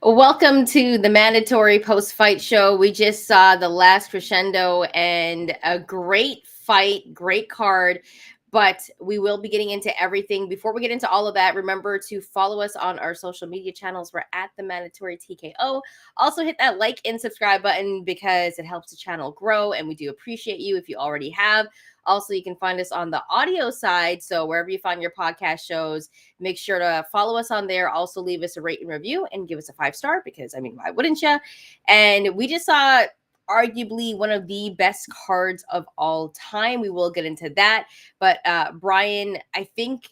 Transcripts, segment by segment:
Welcome to the mandatory post fight show. We just saw the last crescendo and a great fight, great card. But we will be getting into everything. Before we get into all of that, remember to follow us on our social media channels. We're at the mandatory TKO. Also, hit that like and subscribe button because it helps the channel grow. And we do appreciate you if you already have. Also, you can find us on the audio side. So, wherever you find your podcast shows, make sure to follow us on there. Also, leave us a rate and review and give us a 5-star because, I mean, why wouldn't you? And we just saw arguably one of the best cards of all time. We will get into that. But, Bryan, I think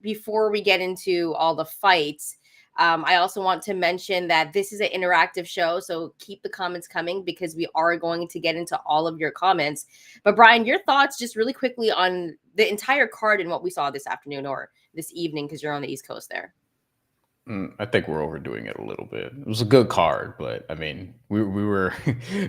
before we get into all the fights, I also want to mention that this is an interactive show, so keep the comments coming because we are going to get into all of your comments. But Bryan, your thoughts just really quickly on the entire card and what we saw this afternoon or this evening because you're on the East Coast there. I think we're overdoing it a little bit. It was a good card, but I mean, we were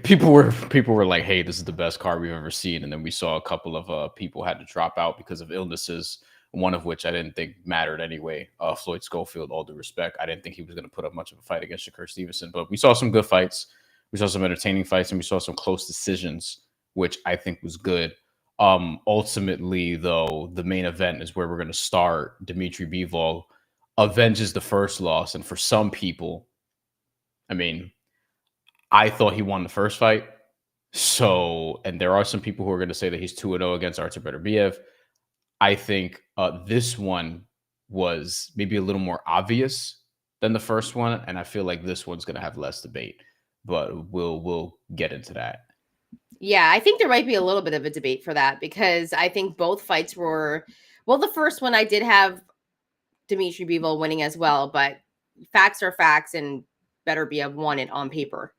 people were like, "Hey, this is the best card we've ever seen," and then we saw a couple of people had to drop out because of illnesses. One of which I didn't think mattered anyway. Floyd Schofield, all due respect, I didn't think he was going to put up much of a fight against Shakur Stevenson, but we saw some good fights, we saw some entertaining fights, and we saw some close decisions, which I think was good. Ultimately, though, the main event is where we're going to start. Dmitry Bivol avenges the first loss. And for some people, I mean, I thought he won the first fight. So, and there are some people who are going to say that he's 2-0 against Artur Beterbiev. I think this one was maybe a little more obvious than the first one. And I feel like this one's going to have less debate, but we'll get into that. Yeah, I think there might be a little bit of a debate for that because I think both fights were, well, the first one I did have Dmitry Bivol winning as well, but facts are facts and Beterbiev won it on paper,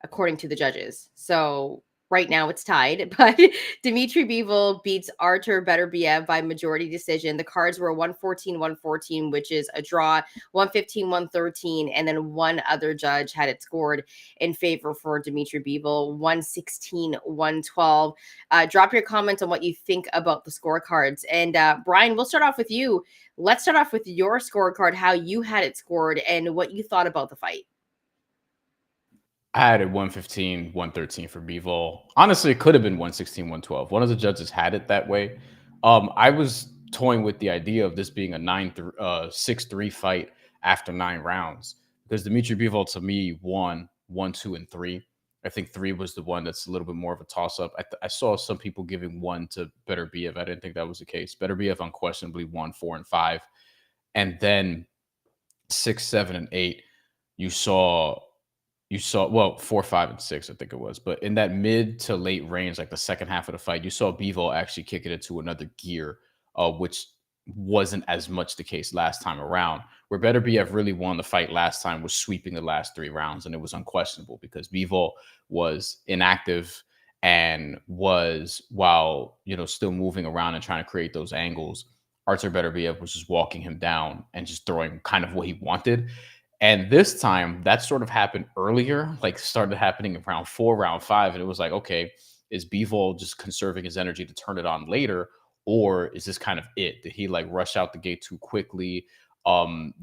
according to the judges. So right now it's tied, but Dmitry Bivol beats Artur Beterbiev by majority decision. The cards were 114-114, which is a draw, 115-113, and then one other judge had it scored in favor for Dmitry Bivol, 116-112. Drop your comments on what you think about the scorecards. And Bryan, we'll start off with you. Let's start off with your scorecard, how you had it scored and what you thought about the fight. I had it 115, 113 for Bivol. Honestly, it could have been 116, 112. One of the judges had it that way. I was toying with the idea of this being a 6-3 fight after 9 rounds because Dmitry Bivol to me won 1, 2, and 3. I think 3 was the one that's a little bit more of a toss-up. I saw some people giving 1 to Beterbiev. I didn't think that was the case. Beterbiev unquestionably won 4 and 5. And then 6, 7, and 8, you saw well 4, 5, and 6, I think it was, but in that mid to late range, like the second half of the fight, you saw Bivol actually kick it into another gear, which wasn't as much the case last time around. Where Beterbiev really won the fight last time was sweeping the last 3 rounds, and it was unquestionable because Bivol was inactive and was, while still moving around and trying to create those angles, Artur Beterbiev was just walking him down and just throwing kind of what he wanted. And this time, that sort of happened earlier, like started happening in round 4, round 5. And it was like, okay, is Bivol just conserving his energy to turn it on later? Or is this kind of it? Did he like rush out the gate too quickly?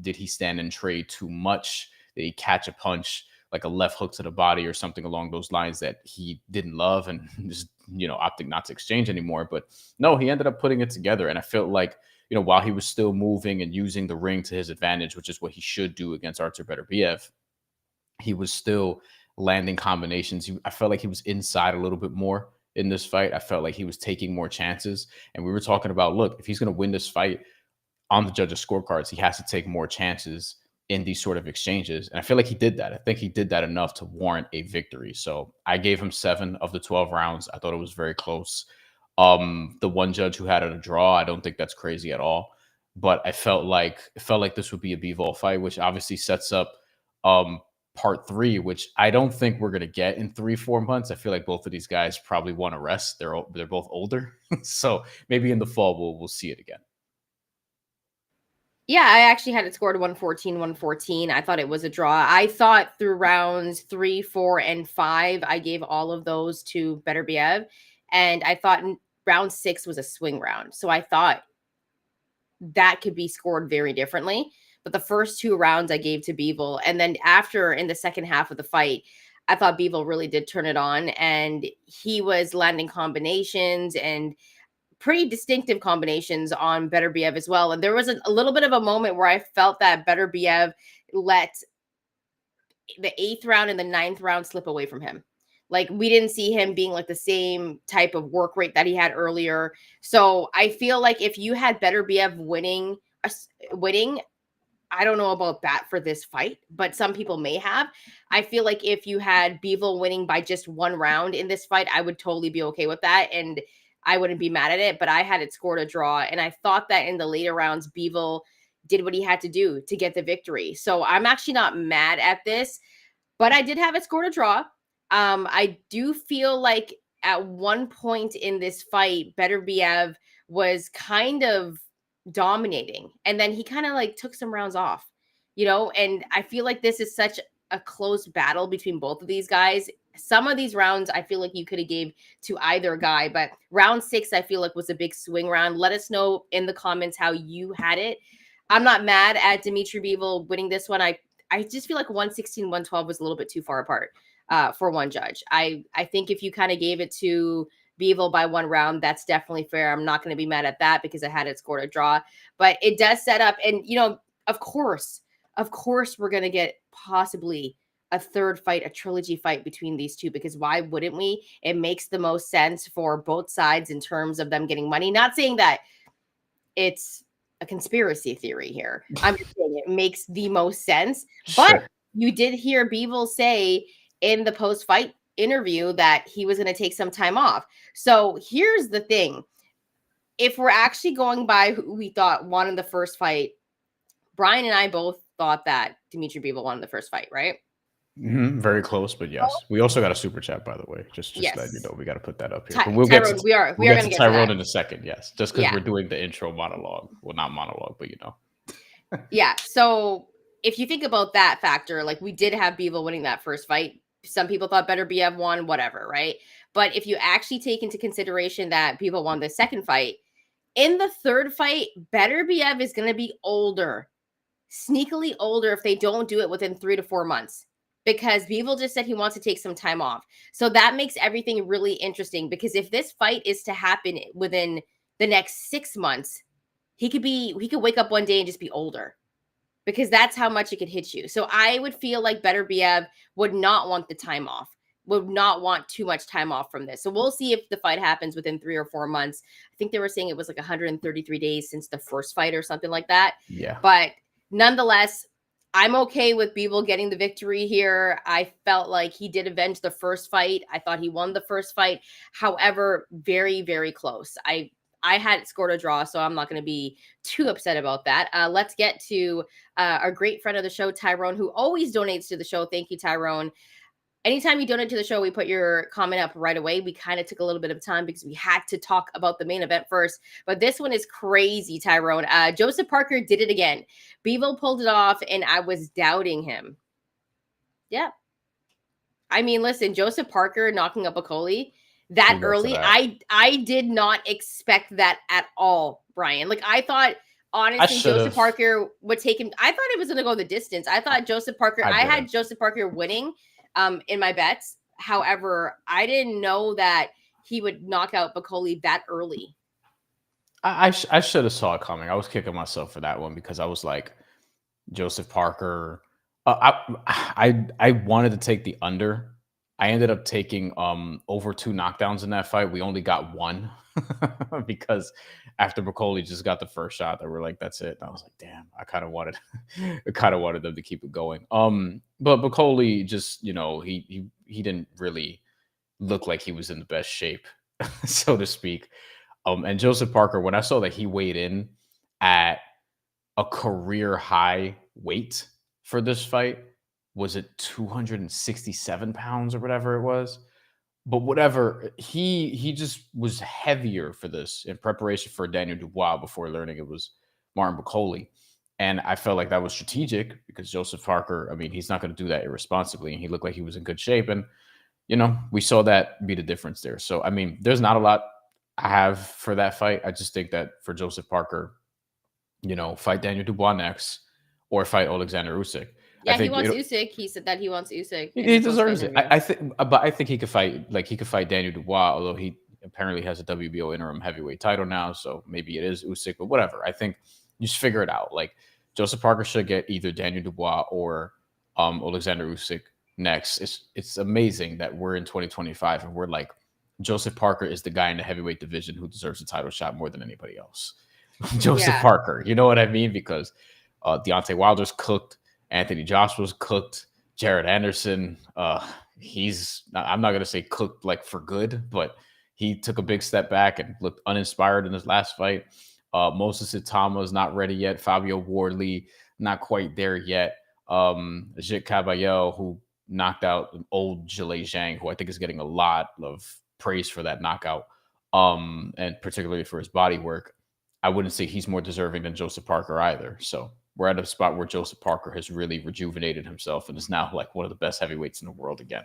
Did he stand and trade too much? Did he catch a punch, like a left hook to the body or something along those lines that he didn't love and just, opting not to exchange anymore? But no, he ended up putting it together. And I felt like, while he was still moving and using the ring to his advantage, which is what he should do against Artur Beterbiev, he was still landing combinations. I felt like he was inside a little bit more in this fight. I felt like he was taking more chances. And we were talking about, look, if he's going to win this fight on the judges' scorecards, he has to take more chances in these sort of exchanges. And I feel like he did that. I think he did that enough to warrant a victory. So I gave him 7 of the 12 rounds. I thought it was very close. The one judge who had it a draw, I don't think that's crazy at all. But it felt like this would be a Bivol fight, which obviously sets up part 3, which I don't think we're gonna get in 3-4 months. I feel like both of these guys probably want to rest. They're both older, so maybe in the fall we'll see it again. Yeah, I actually had it scored 114-114. I thought it was a draw. I thought through rounds 3, 4, and 5, I gave all of those to Beterbiev. And I thought round 6 was a swing round. So I thought that could be scored very differently. but the first 2 rounds I gave to Bivol. And then after, in the second half of the fight, I thought Bivol really did turn it on, and he was landing combinations and pretty distinctive combinations on Beterbiev as well. And there was a little bit of a moment where I felt that Beterbiev let the 8th round and the 9th round slip away from him. Like, we didn't see him being like the same type of work rate that he had earlier. So I feel like if you had Beterbiev winning, I don't know about that for this fight, but some people may have. I feel like if you had Bivol winning by just 1 round in this fight, I would totally be okay with that, and I wouldn't be mad at it. But I had it scored a draw, and I thought that in the later rounds, Bivol did what he had to do to get the victory. So I'm actually not mad at this, but I did have it scored a draw. I do feel like at one point in this fight, Beterbiev was kind of dominating, and then he kind of like took some rounds off, and I feel like this is such a close battle between both of these guys. Some of these rounds I feel like you could have gave to either guy, but round 6 I feel like was a big swing round. Let us know in the comments how you had it. I'm not mad at Dmitry Bivol winning this one. I just feel like 116, 112 was a little bit too far apart for one judge. I think if you kind of gave it to Bivol by 1 round, that's definitely fair. I'm not going to be mad at that because I had it scored a draw. But it does set up, and of course, we're going to get possibly a third fight, a trilogy fight between these two, because why wouldn't we? It makes the most sense for both sides in terms of them getting money. Not saying that it's a conspiracy theory here. I'm just saying it makes the most sense. But Sure. you did hear Bivol say in the post-fight interview that he was going to take some time off. So here's the thing. If we're actually going by who we thought won in the first fight, Bryan and I both thought that Dmitry Bivol won the first fight, right? Very close, but yes. We also got a super chat, by the way. Just Yes. let you know, we got to put that up here. But we'll Tyrone, get to we are we'll going to get get to to Tyrone that. in a second. Yes, just because we're doing the intro monologue. Well, not monologue, but Yeah. So if you think about that factor, like, we did have Bivol winning that first fight. Some people thought Beterbiev won, whatever, right? But if you actually take into consideration that Bivol won the second fight, in the third fight, Beterbiev is going to be older, sneakily older, if they don't do it within 3 to 4 months, because Bivol just said he wants to take some time off. So that makes everything really interesting, because if this fight is to happen within the next 6 months, he could wake up one day and just be older, because that's how much it could hit you. So I would feel like Beterbiev would not want the time off, would not want too much time off from this. So we'll see if the fight happens within 3 or 4 months. I think they were saying it was like 133 days since the first fight or something like that. Yeah. But nonetheless, I'm okay with Bivol getting the victory here. I felt like he did avenge the first fight. I thought he won the first fight. However, very, very close. I had it scored a draw, so I'm not going to be too upset about that. Let's get to our great friend of the show, Tyrone, who always donates to the show. Thank you, Tyrone. Anytime you donate to the show, we put your comment up right away. We kind of took a little bit of time because we had to talk about the main event first. But this one is crazy, Tyrone. Joseph Parker did it again. Bivol pulled it off, and I was doubting him. Yeah. I mean, listen, Joseph Parker knocking up Bakole that early, I did not expect that at all, Bryan. Like, I thought, honestly, Joseph Parker would take him. I thought it was going to go the distance. I thought Joseph Parker, I had Joseph Parker winning in my bets. However, I didn't know that he would knock out Bakole that early. I should have saw it coming. I was kicking myself for that one because I was like, Joseph Parker. I wanted to take the under. I ended up taking over 2 knockdowns in that fight. We only got 1 because after Bakole just got the first shot, they were like, that's it. And I was like, damn, I kind of wanted them to keep it going. But Bakole just, he didn't really look like he was in the best shape, so to speak. And Joseph Parker, when I saw that he weighed in at a career high weight for this fight, was it 267 pounds or whatever it was? But whatever, he just was heavier for this in preparation for Daniel Dubois before learning it was Martin Bakole. And I felt like that was strategic because Joseph Parker, I mean, he's not going to do that irresponsibly. And he looked like he was in good shape. And, we saw that be the difference there. So, I mean, there's not a lot I have for that fight. I just think that for Joseph Parker, fight Daniel Dubois next, or fight Alexander Usyk. Yeah, I he think wants Usyk. He said that he wants Usyk in he the post-fight deserves it. interview. I think, but I think he could fight, like, he could fight Daniel Dubois, although he apparently has a WBO interim heavyweight title now, so maybe it is Usyk, but whatever. I think you just figure it out. Like, Joseph Parker should get either Daniel Dubois or Alexander Usyk next. It's amazing that we're in 2025 and we're like, Joseph Parker is the guy in the heavyweight division who deserves a title shot more than anybody else. Joseph Yeah. Parker, you know what I mean? Because Deontay Wilder's cooked, Anthony Joshua's cooked, Jared Anderson, I'm not going to say cooked like for good, but he took a big step back and looked uninspired in his last fight. Moses Itama is not ready yet. Fabio Wardley, not quite there yet. Jit Caballero, who knocked out an old Zhilei Zhang, who I think is getting a lot of praise for that knockout, and particularly for his body work. I wouldn't say he's more deserving than Joseph Parker either. So we're at a spot where Joseph Parker has really rejuvenated himself and is now like one of the best heavyweights in the world again.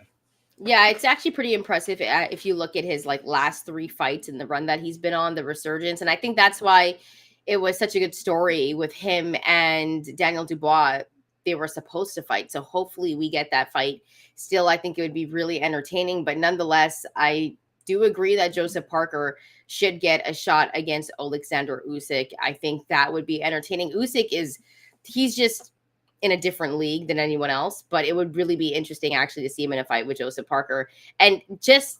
Yeah, it's actually pretty impressive if you look at his like last 3 fights and the run that he's been on, the resurgence. And I think that's why it was such a good story with him and Daniel Dubois. They were supposed to fight. So hopefully we get that fight. Still, I think it would be really entertaining. But nonetheless, I do agree that Joseph Parker should get a shot against Alexander Usyk. I think that would be entertaining. Usyk he's just in a different league than anyone else, but it would really be interesting actually to see him in a fight with Joseph Parker. And just,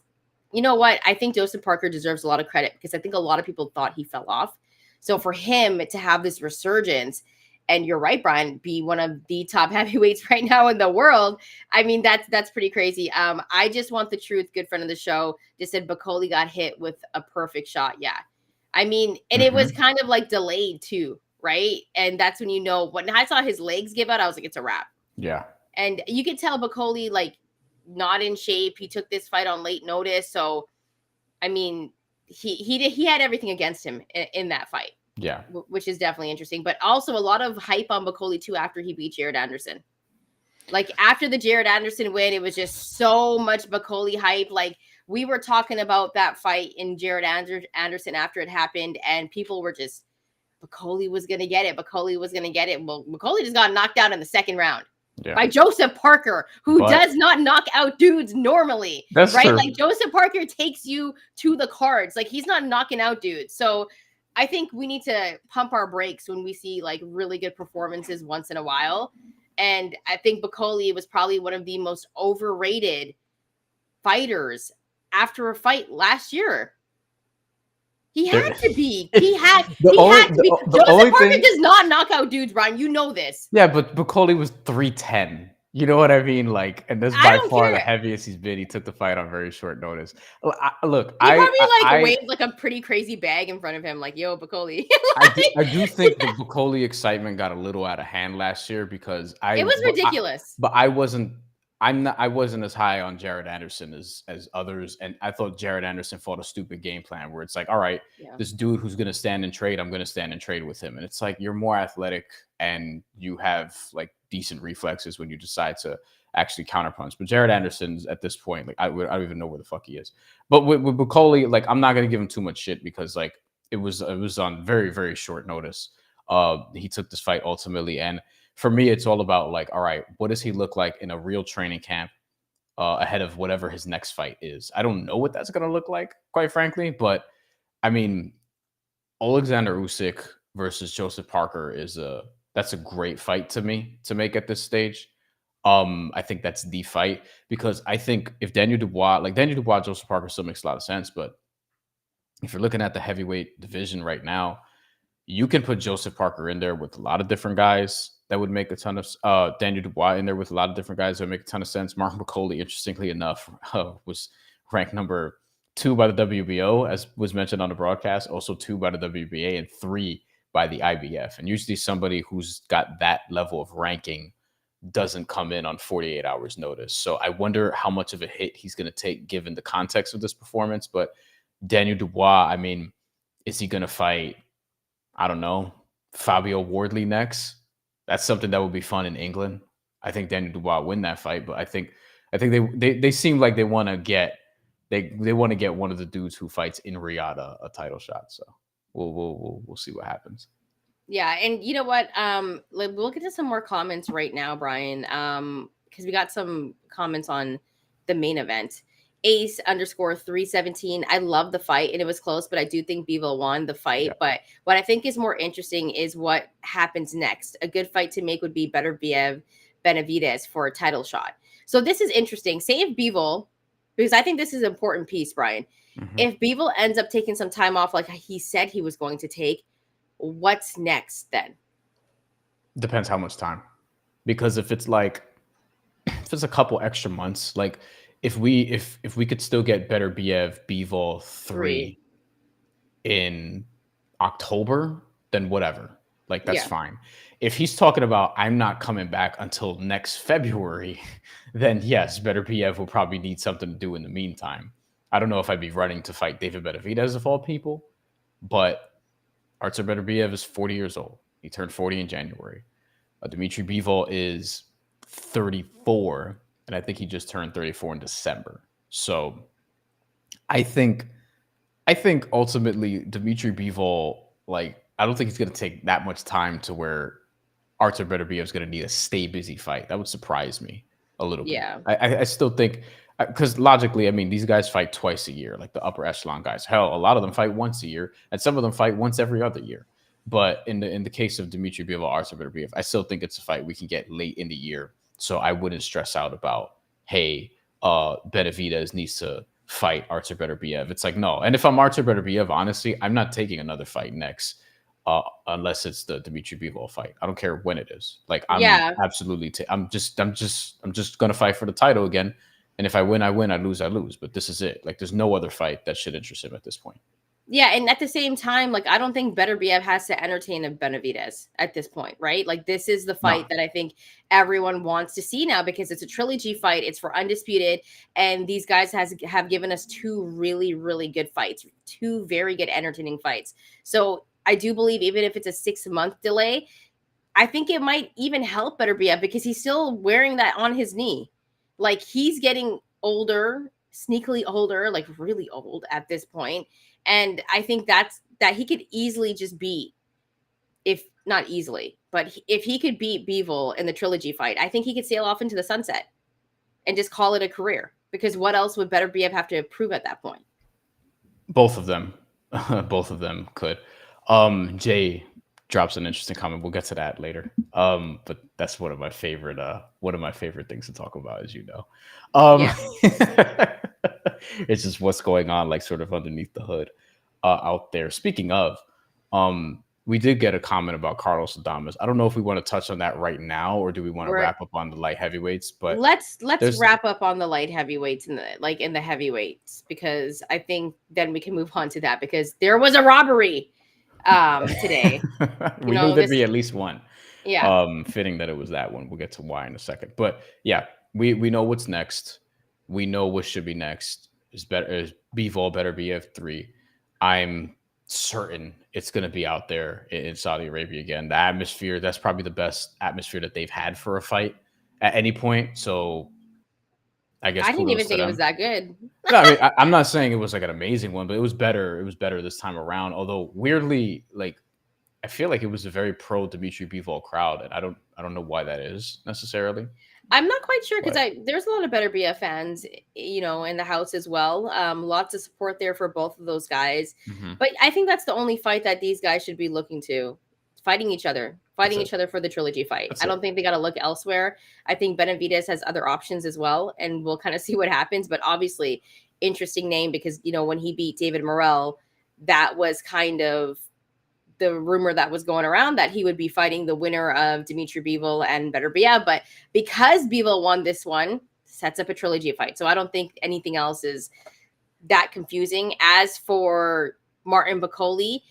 you know what? I think Joseph Parker deserves a lot of credit because I think a lot of people thought he fell off. So for him to have this resurgence, and you're right, Brian, be one of the top heavyweights right now in the world. I mean, that's pretty crazy. I just want the truth. Good friend of the show just said Bakole got hit with a perfect shot. Yeah. I mean, and it was kind of like delayed too, right? And that's when you know, when I saw his legs give out, I was like, it's a wrap. Yeah. And you could tell Bakole, like, not in shape. He took this fight on late notice. So, I mean, he had everything against him in that fight. Yeah. Which is definitely interesting. But also a lot of hype on Bakole too after he beat Jared Anderson. Like, after the Jared Anderson win, it was just so much Bakole hype. Like, we were talking about that fight in Jared Anderson after it happened, and people were just, Bakole was going to get it. Bakole was going to get it. Well, Bakole just got knocked out in the second round by Joseph Parker, who does not knock out dudes normally. That's right? True. Like, Joseph Parker takes you to the cards. Like, he's not knocking out dudes. So I think we need to pump our brakes when we see like really good performances once in a while. And I think Bakole was probably one of the most overrated fighters after a fight last year. He had to be. He had to be. Joseph Parker does not knock out dudes, Brian. You know this. Yeah, but Bakole was 310. You know what I mean? Like, and this is by far the heaviest he's been. He took the fight on very short notice. Look, he probably waved like a pretty crazy bag in front of him, like, yo, Bakole. I do think the Bakole excitement got a little out of hand last year because it was ridiculous. I wasn't as high on Jared Anderson as others. And I thought Jared Anderson fought a stupid game plan where it's like, all right, this dude who's going to stand and trade, I'm going to stand and trade with him. And it's like, you're more athletic and you have like decent reflexes when you decide to actually counterpunch. But Jared Anderson's at this point, like, I don't even know where the fuck he is. But with Bakole, like, I'm not going to give him too much shit because like it was on very, very short notice. He took this fight ultimately. And for me, it's all about like, all right, what does he look like in a real training camp ahead of whatever his next fight is? I don't know what that's going to look like, quite frankly. But I mean, Alexander Usyk versus Joseph Parker that's a great fight to me to make at this stage. I think that's the fight because I think if Daniel Dubois, Joseph Parker still makes a lot of sense. But if you're looking at the heavyweight division right now, you can put Joseph Parker in there with a lot of different guys that would make a ton of Daniel Dubois in there with a lot of different guys that would make a ton of sense. Mark Bakole, interestingly enough, was ranked number 2 by the WBO, as was mentioned on the broadcast, also 2 by the WBA and 3 by the IBF. And usually somebody who's got that level of ranking doesn't come in on 48 hours notice. So I wonder how much of a hit he's going to take given the context of this performance. But Daniel Dubois, I mean, is he going to fight, I don't know, Fabio Wardley next? That's something that would be fun in England. I think Daniel Dubois win that fight, but I think they seem like they want to get one of the dudes who fights in Riyadh a title shot. So we'll see what happens. Yeah, and you know what? We'll get to some more comments right now, Brian. Because we got some comments on the main event. Ace underscore 317. I love the fight and it was close, but I do think Bivol won the fight. Yeah. But what I think is more interesting is what happens next. A good fight to make would be Beterbiev Benavides for a title shot. So this is interesting. Say if Bivol, because I think this is an important piece, Brian. Mhm. If Bivol ends up taking some time off, like he said he was going to take, what's next then? Depends how much time. Because if it's like if it's a couple extra months, like if we could still get better Bivol 3. 3 in October, then whatever. Like that's Yeah. fine. If he's talking about I'm not coming back until next February, then yes, Better Biev will probably need something to do in the meantime. I don't know if I'd be running to fight David Benavidez of all people, but Artur Beterbiev is 40 years old. He turned 40 in January. Dmitry Bivol is 34, and I think he just turned 34 in December. So I think ultimately Dmitry Bivol, like, I don't think he's going to take that much time to where Artur Beterbiev is going to need a stay busy fight. That would surprise me a little bit. Yeah. I still think, because logically, I mean, these guys fight twice a year, like the upper echelon guys. Hell, a lot of them fight once a year, and some of them fight once every other year. But in the case of Dmitry Bivol, Artur Beterbiev, I still think it's a fight we can get late in the year. So I wouldn't stress out about, hey, Benavidez needs to fight Artur Beterbiev. It's like, no. And if I'm Artur Beterbiev, honestly, I'm not taking another fight next, unless it's the Dmitry Bivol fight. I don't care when it is. Like, I'm Yeah. absolutely, I'm just gonna fight for the title again. And if I win, I win. I lose, I lose. But this is it. Like, there's no other fight that should interest him at this point. Yeah, and at the same time, like I don't think Beterbiev has to entertain a Benavidez at this point, right? Like this is the No, fight that I think everyone wants to see now because it's a trilogy fight. It's for undisputed, and these guys have given us two really really good fights, two very good entertaining fights. So I do believe even if it's a 6 month delay, I think it might even help Beterbiev because he's still wearing that on his knee. Like he's getting older, sneakily older, like really old at this point. And I think that he could easily just beat, if not easily, but if he could beat Bivol in the trilogy fight, I think he could sail off into the sunset and just call it a career. Because what else would Beterbiev have to prove at that point? both of them, both of them could. Jay drops an interesting comment. We'll get to that later. But that's one of my favorite things to talk about, as you know. Yeah. It's just what's going on, like sort of underneath the hood, out there. Speaking of, we did get a comment about Carlos Adames. I don't know if we want to touch on that right now, or do we want to We're wrap up on the light heavyweights? But let's there's wrap up on the light heavyweights and in the heavyweights because I think then we can move on to that because there was a robbery today. we knew there'd be at least one. Yeah. Fitting that it was that one. We'll get to why in a second. But yeah, we know what's next. We know what should be next. Is Bivol better be F3. I'm certain it's going to be out there in Saudi Arabia again. The atmosphere, that's probably the best atmosphere that they've had for a fight at any point. So I guess I didn't kudos even to think it was them. that good. No, I mean, I'm not saying it was like an amazing one, but it was better. It was better this time around. Although weirdly, like I feel like it was a very pro Dmitry Bivol crowd, and I don't know why that is necessarily. I'm not quite sure because But there's a lot of Better BF fans, in the house as well. Lots of support there for both of those guys. mhm, But I think that's the only fight that these guys should be looking to, fighting that's it. each other for the trilogy fight. That's I it. don't think they got to look elsewhere. I think Benavidez has other options as well, and we'll kind of see what happens. But obviously, interesting name because when he beat David Morrell, that was kind of the rumor that was going around that he would be fighting the winner of Dmitry Bivol and Beterbiev. But because Bivol won this one, sets up a trilogy fight. So I don't think anything else is that confusing. As for Martin Bakole,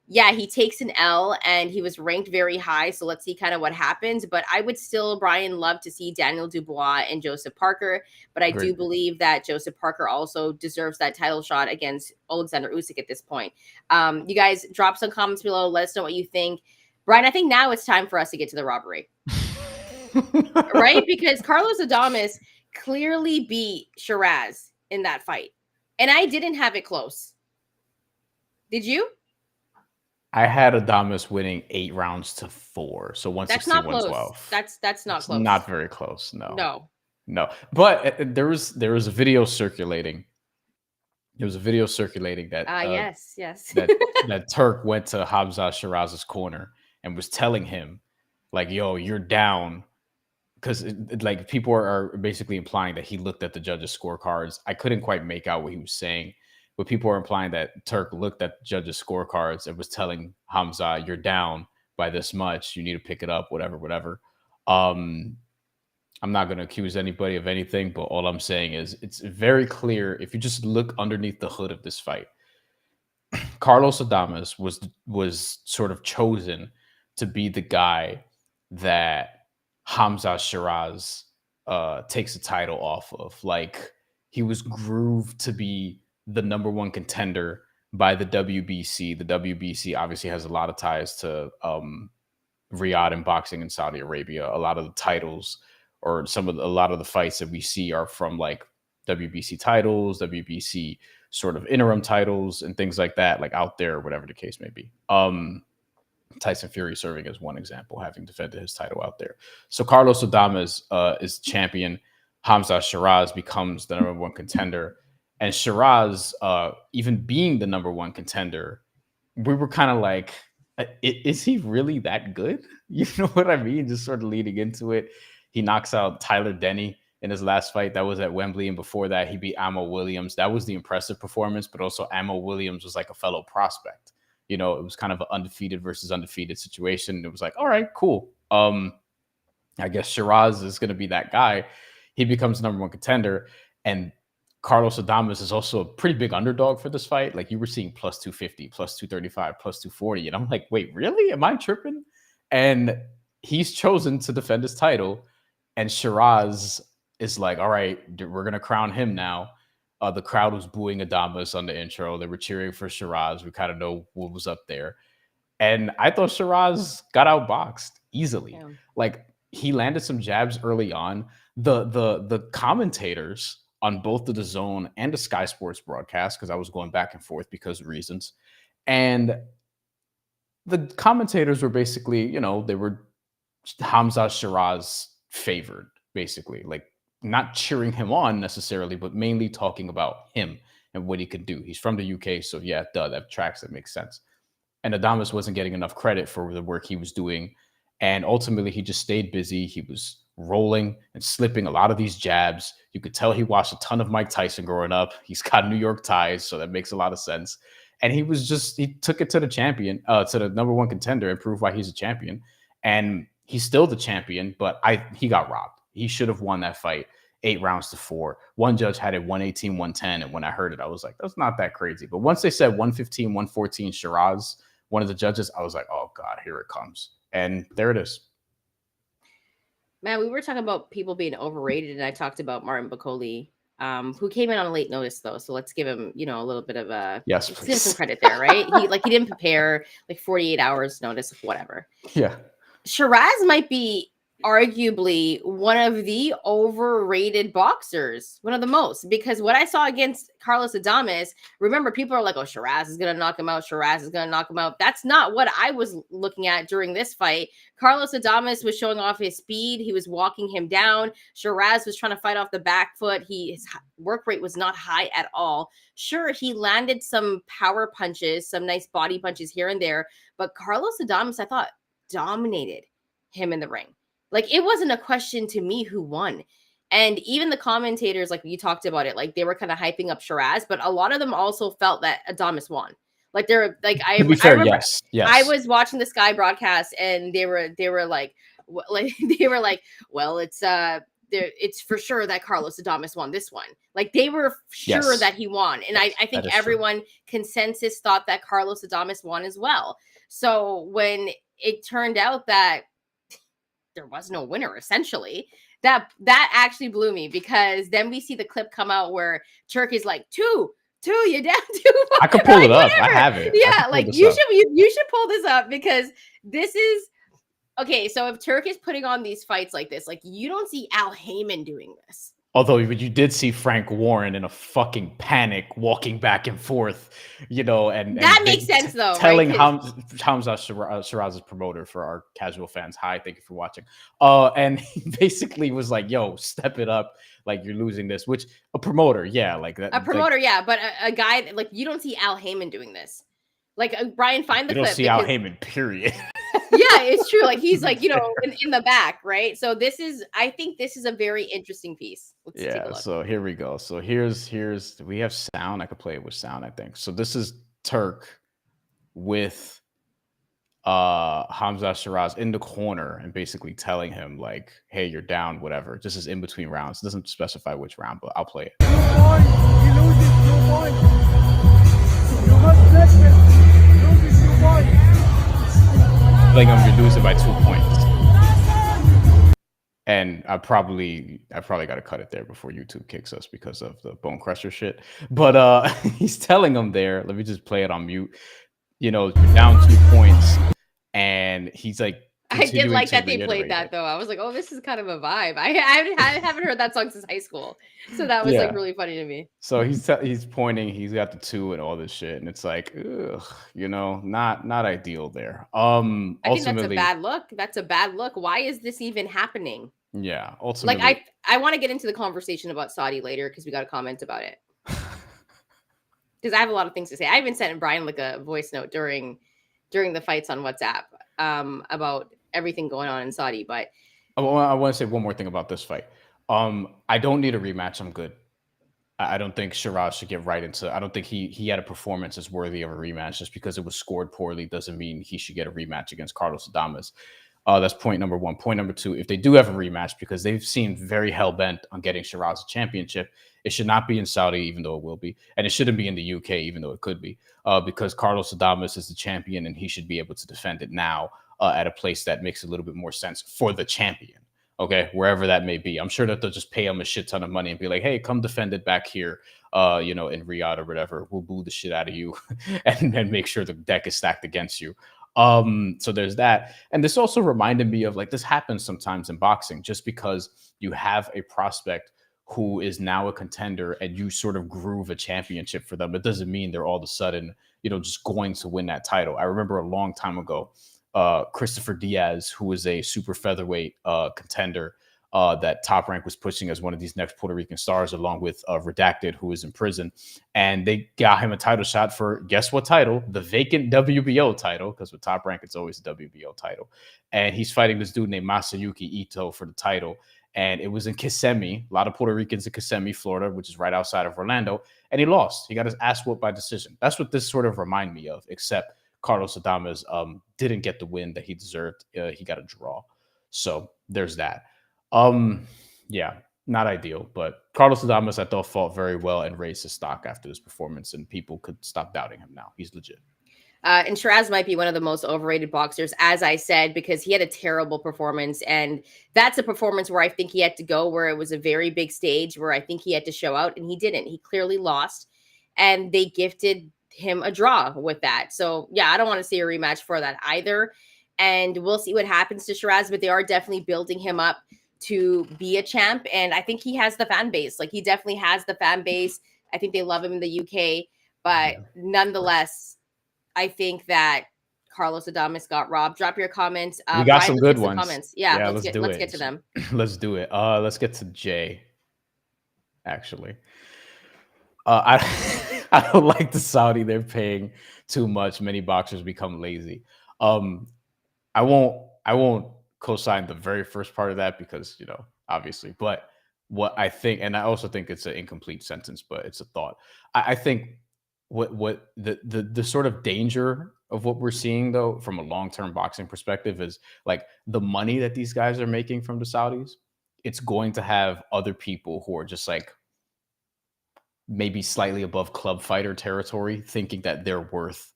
yeah, he takes an L and he was ranked very high. So let's see kind of what happens. But I would still, Brian, love to see Daniel Dubois and Joseph Parker. But I do Agreed. believe that Joseph Parker also deserves that title shot against Alexander Usyk at this point. You guys drop some comments below. Let us know what you think. Brian, I think now it's time for us to get to the robbery, right? Because Carlos Adames clearly beat Shiraz in that fight. And I didn't have it close. Did you? I had Adames winning 8 rounds to 4, so That's 116, not close. 112. That's not It's not close. very close. No, No. no. But there was a video circulating. There was a video circulating Yes, yes. that Turk went to Hamza Shiraz's corner and was telling him, like, "Yo, you're down." Because like people are basically implying that he looked at the judges' scorecards. I couldn't quite make out what he was saying, but people are implying that Turk looked at the judges' scorecards and was telling Hamza, "You're down by this much. You need to pick it up. Whatever, whatever." Um, I'm not going to accuse anybody of anything, but all I'm saying is it's very clear if you just look underneath the hood of this fight. Carlos Adames was sort of chosen to be the guy that Hamza Shiraz takes the title off of. Like he was grooved to be the number one contender by the WBC. The WBC obviously has a lot of ties to Riyadh and boxing in Saudi Arabia. A lot of the titles or a lot of the fights that we see are from like WBC titles, WBC sort of interim titles and things like that, like out there, whatever the case may be. Tyson Fury serving as one example, having defended his title out there. So Carlos Adames is champion. Hamza Shiraz becomes the number one contender. And Shiraz, even being the number one contender, we were kind of like, is he really that good? You know what I mean? Just sort of leading into it. He knocks out Tyler Denny in his last fight. That was at Wembley. And before that, he beat Amo Williams. That was the impressive performance, but also Amo Williams was like a fellow prospect. You know, it was kind of an undefeated versus undefeated situation. It was like, all right, cool. I guess Shiraz is going to be that guy. He becomes the number one contender. And Carlos Adames is also a pretty big underdog for this fight. Like you were seeing plus 250, plus 235, plus 240. And I'm like, wait, really? Am I tripping? And he's chosen to defend his title. And Shiraz is like, all right, we're going to crown him now. The crowd was booing Adames on the intro. They were cheering for Shiraz. We kind of know what was up there. And I thought Shiraz got outboxed easily. Yeah. Like he landed some jabs early on. The commentators on both the DAZN and the Sky Sports broadcast, because I was going back and forth because of reasons. And the commentators were basically, you know, they were Hamza Shiraz favored, basically. Like not cheering him on necessarily, but mainly talking about him and what he could do. He's from the UK, so yeah, that tracks, that makes sense. And Adames wasn't getting enough credit for the work he was doing. And ultimately, he just stayed busy. He was rolling and slipping a lot of these jabs. You could tell he watched a ton of Mike Tyson growing up. He's got New York ties, so that makes a lot of sense. And he took it to the champion, to the number one contender and proved why he's a champion. And he's still the champion, but he got robbed. He should have won that fight 8 rounds to 4. One judge had it 118, 110. And when I heard it, I was like, that's not that crazy. But once they said 115, 114 Shiraz, one of the judges, I was like, oh God, here it comes. And there it is. Man, we were talking about people being overrated, and I talked about Martin Bakole, who came in on a late notice though. So let's give him, a little bit of let's give him some credit there, right? he didn't prepare, like 48 hours notice of whatever. Yeah. Shiraz might be arguably one of the overrated boxers, one of the most, because what I saw against Carlos Adames, remember, people are like, oh, Shiraz is going to knock him out. Shiraz is going to knock him out. That's not what I was looking at during this fight. Carlos Adames was showing off his speed. He was walking him down. Shiraz was trying to fight off the back foot. His work rate was not high at all. Sure, he landed some power punches, some nice body punches here and there, but Carlos Adames, I thought, dominated him in the ring. Like, it wasn't a question to me who won. And even the commentators, like you talked about it, like they were kind of hyping up Shiraz, but a lot of them also felt that Adames won. Like they're like, I remember yes. I was watching the Sky broadcast and they were like, well, it's for sure that Carlos Adames won this one. Like they were sure that he won. And I think everyone consensus thought that Carlos Adames won as well. So when it turned out that there was no winner, essentially, that actually blew me, because then we see the clip come out where Turk is like, two, you're down 2. I could pull it up. Whatever. I have it. Yeah, like you should pull this up, because this is okay. So if Turk is putting on these fights like this, like you don't see Al Heyman doing this. Although you did see Frank Warren in a fucking panic walking back and forth, and That makes sense though, right? telling Hamza Shiraz's promoter, for our casual fans. Hi, thank you for watching. And he basically was like, "Yo, step it up, like you're losing this." Which a promoter, yeah, like that. A promoter, yeah, but a guy like you don't see Al Heyman doing this. Like Brian, find the You don't clip see Al Heyman, period. yeah, it's true. Like he's like, in the back, right? So I think this is a very interesting piece. Let's take a look. So here we go. So here's we have sound. I could play it with sound, I think. So this is Turk with Hamza Shiraz in the corner and basically telling him like, hey, you're down, whatever. This is in between rounds. It doesn't specify which round, but I'll play it. Like I'm losing by 2 points. And I probably got to cut it there before YouTube kicks us because of the Bone Crusher shit. But he's telling him there. Let me just play it on mute. You're down 2 points, and he's like, I did like that they played that though. I was like, oh, this is kind of a vibe. I haven't heard that song since high school, so that was like really funny to me. So he's pointing. He's got the 2 and all this shit, and it's like, ugh, not ideal there. I think that's a bad look. That's a bad look. Why is this even happening? Yeah, ultimately, like I want to get into the conversation about Saudi later because we got a comment about it. Because I have a lot of things to say. I even sent Brian like a voice note during the fights on WhatsApp about everything going on in Saudi. But I want to say one more thing about this fight. I don't need a rematch. I'm good. I don't think Shiraz should get right into. I don't think he had a performance that's worthy of a rematch. Just because it was scored poorly doesn't mean he should get a rematch against Carlos Adames. That's point number 1. Point number 2, if they do have a rematch, because they've seemed very hell-bent on getting Shiraz a championship, it should not be in Saudi, even though it will be. And it shouldn't be in the UK, even though it could be. Because Carlos Adames is the champion, and he should be able to defend it now at a place that makes a little bit more sense for the champion. Okay, wherever that may be. I'm sure that they'll just pay him a shit ton of money and be like, hey, come defend it back here, in Riyadh or whatever. We'll boo the shit out of you and then make sure the deck is stacked against you. So there's that. And this also reminded me of like, this happens sometimes in boxing, just because you have a prospect who is now a contender and you sort of groove a championship for them. It doesn't mean they're all of a sudden, just going to win that title. I remember a long time ago, Christopher Diaz, who was a super featherweight contender that Top Rank was pushing as one of these next Puerto Rican stars, along with Redacted, who was in prison. And they got him a title shot for, guess what title? The vacant WBO title, because with Top Rank, it's always a WBO title. And he's fighting this dude named Masayuki Ito for the title. And it was in Kissimmee, a lot of Puerto Ricans in Kissimmee, Florida, which is right outside of Orlando. And he lost. He got his ass whooped by decision. That's what this sort of remind me of, except Carlos Adames didn't get the win that he deserved. He got a draw. So there's that. Yeah, not ideal, but Carlos Adames, I thought, fought very well and raised his stock after this performance, and people could stop doubting him now. He's legit. And Shiraz might be one of the most overrated boxers, as I said, because he had a terrible performance. And that's a performance where I think he had to go, where it was a very big stage, where I think he had to show out, and he didn't. He clearly lost, and they gifted him a draw with that. So, yeah, I don't want to see a rematch for that either. And we'll see what happens to Shiraz, but they are definitely building him up to be a champ. And I think he has the fan base. Like, he definitely has the fan base. I think they love him in the UK. But nonetheless, I think that Carlos Adames got robbed. Drop your comments. We got some good ones. Comments. Yeah, let's get to them. Let's do it. Let's get to Jay. Actually, I don't like the Saudi. They're paying too much. Many boxers become lazy. I won't co-sign the very first part of that because obviously. But what I think, and I also think it's an incomplete sentence, but it's a thought. I think what the sort of danger of what we're seeing, though, from a long-term boxing perspective, is like the money that these guys are making from the Saudis. It's going to have other people who are just like maybe slightly above club fighter territory thinking that they're worth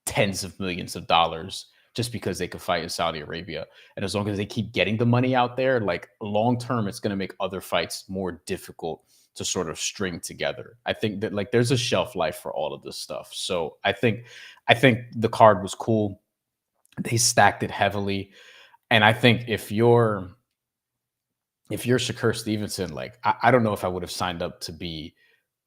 tens of millions of dollars just because they could fight in Saudi Arabia. And as long as they keep getting the money out there, like long-term, it's going to make other fights more difficult to sort of string together. I think that like there's a shelf life for all of this stuff. So I think the card was cool. They stacked it heavily. And I think if you're if you're Shakur Stevenson, like I don't know if I would have signed up to be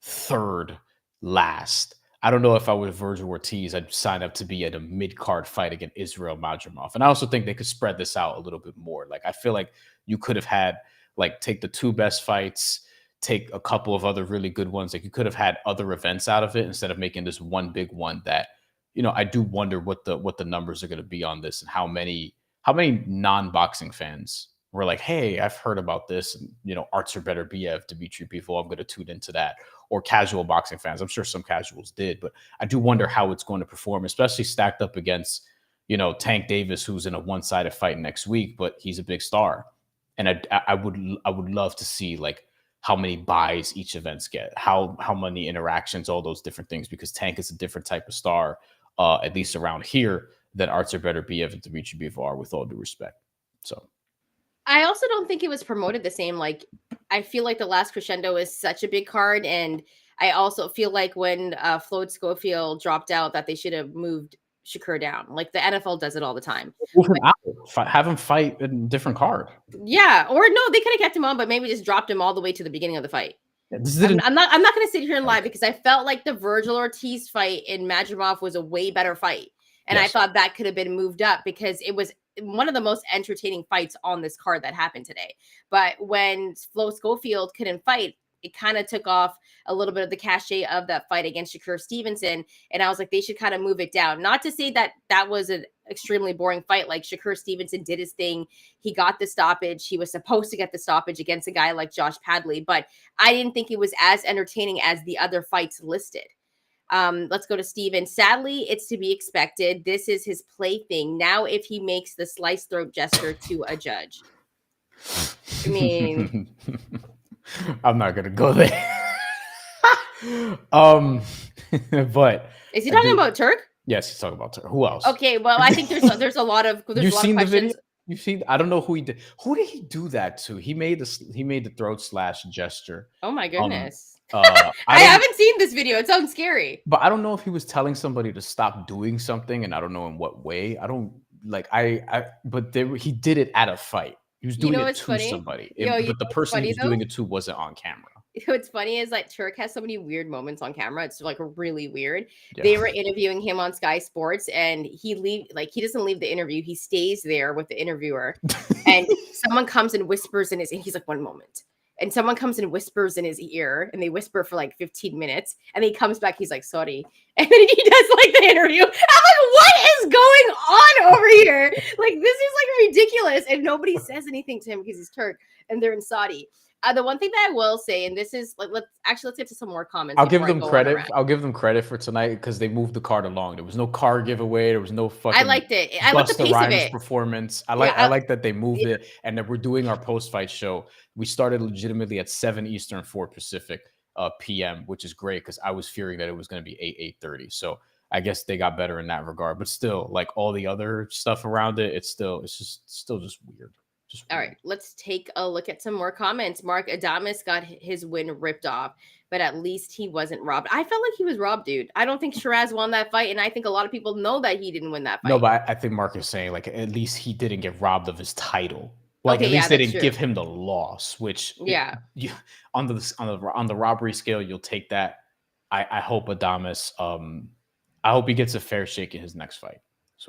third last. I don't know if I would have Virgil Ortiz. I'd sign up to be at a mid card fight against Israel Madrimov. And I also think they could spread this out a little bit more. Like I feel like you could have had like take the two best fights, take a couple of other really good ones. Like you could have had other events out of it instead of making this one big one that, I do wonder what the numbers are going to be on this and how many non-boxing fans were like, hey, I've heard about this. And, Artur Beterbiev, Dmitry Bivol, I'm going to tune into that. Or casual boxing fans. I'm sure some casuals did, but I do wonder how it's going to perform, especially stacked up against, Tank Davis, who's in a one-sided fight next week, but he's a big star. And I would love to see like how many buys each events get, how many interactions, all those different things, because Tank is a different type of star, at least around here, than Artur Beterbiev and Dmitry Bivol are, with all due respect. So I also don't think it was promoted the same. Like, I feel like the last Crescendo is such a big card, and I also feel like when Floyd Schofield dropped out, that they should have moved Shakur down. Like the NFL does it all the time. Have him fight in a different card. Yeah, or no, they could have kept him on, but maybe just dropped him all the way to the beginning of the fight. Yeah, I'm not going to sit here and lie, because I felt like the Virgil Ortiz fight in Madrimov was a way better fight. And yes. I thought that could have been moved up because it was one of the most entertaining fights on this card that happened today. But when Flo Schofield couldn't fight, it kind of took off a little bit of the cachet of that fight against Shakur Stevenson. And I was like, they should kind of move it down. Not to say that that was an extremely boring fight. Like Shakur Stevenson did his thing. He got the stoppage. He was supposed to get the stoppage against a guy like Josh Padley. But I didn't think it was as entertaining as the other fights listed. Let's go to Steven. Sadly, it's to be expected. This is his plaything. Now, if he makes the slice throat gesture to a judge. I mean, I'm not gonna go there. But is he talking about Turk? Yes, he's talking about Turk. Who else? Okay, well, I think there's a lot of You've seen the video? You've seen? I don't know who he did. Who did he do that to? He made the throat slash gesture. Oh my goodness. I haven't seen this video. It sounds scary. But I don't know if he was telling somebody to stop doing something, and I don't know in what way. I don't like. But he did it at a fight. He was doing it to somebody, but the person he was doing it to wasn't on camera. What's funny is like Turk has so many weird moments on camera. It's like really weird. Yeah. They were interviewing him on Sky Sports, and he doesn't leave the interview. He stays there with the interviewer, and someone comes and whispers in his, and he's like, 1 moment. And someone comes and whispers in his ear, and they whisper for like 15 minutes. And he comes back, he's like, sorry. And then he does like the interview. I'm like, what is going on over here? Like, this is like ridiculous. And nobody says anything to him because he's Turk and they're in Saudi. The one thing that I will say, and this is like, let's get to some more comments. I'll give them credit. I'll give them credit for tonight because they moved the card along. There was no card giveaway. There was no fucking. I liked it. I liked the pace of it. Performance. I like that they moved it, and that we're doing our post-fight show. We started legitimately at 7 Eastern, 4 Pacific p.m., which is great because I was fearing that it was going to be 8:30. So I guess they got better in that regard. But still, like all the other stuff around it, it's still just weird. All right, let's take a look at some more comments. Mark Adamus got his win ripped off, but at least he wasn't robbed. I felt like he was robbed, dude. I don't think Shiraz won that fight, and I think a lot of people know that he didn't win that fight. No, but I think Mark is saying, like, at least he didn't get robbed of his title. Like, at least they didn't give him the loss, which, on the robbery scale, you'll take that. I hope Adamus, I hope he gets a fair shake in his next fight.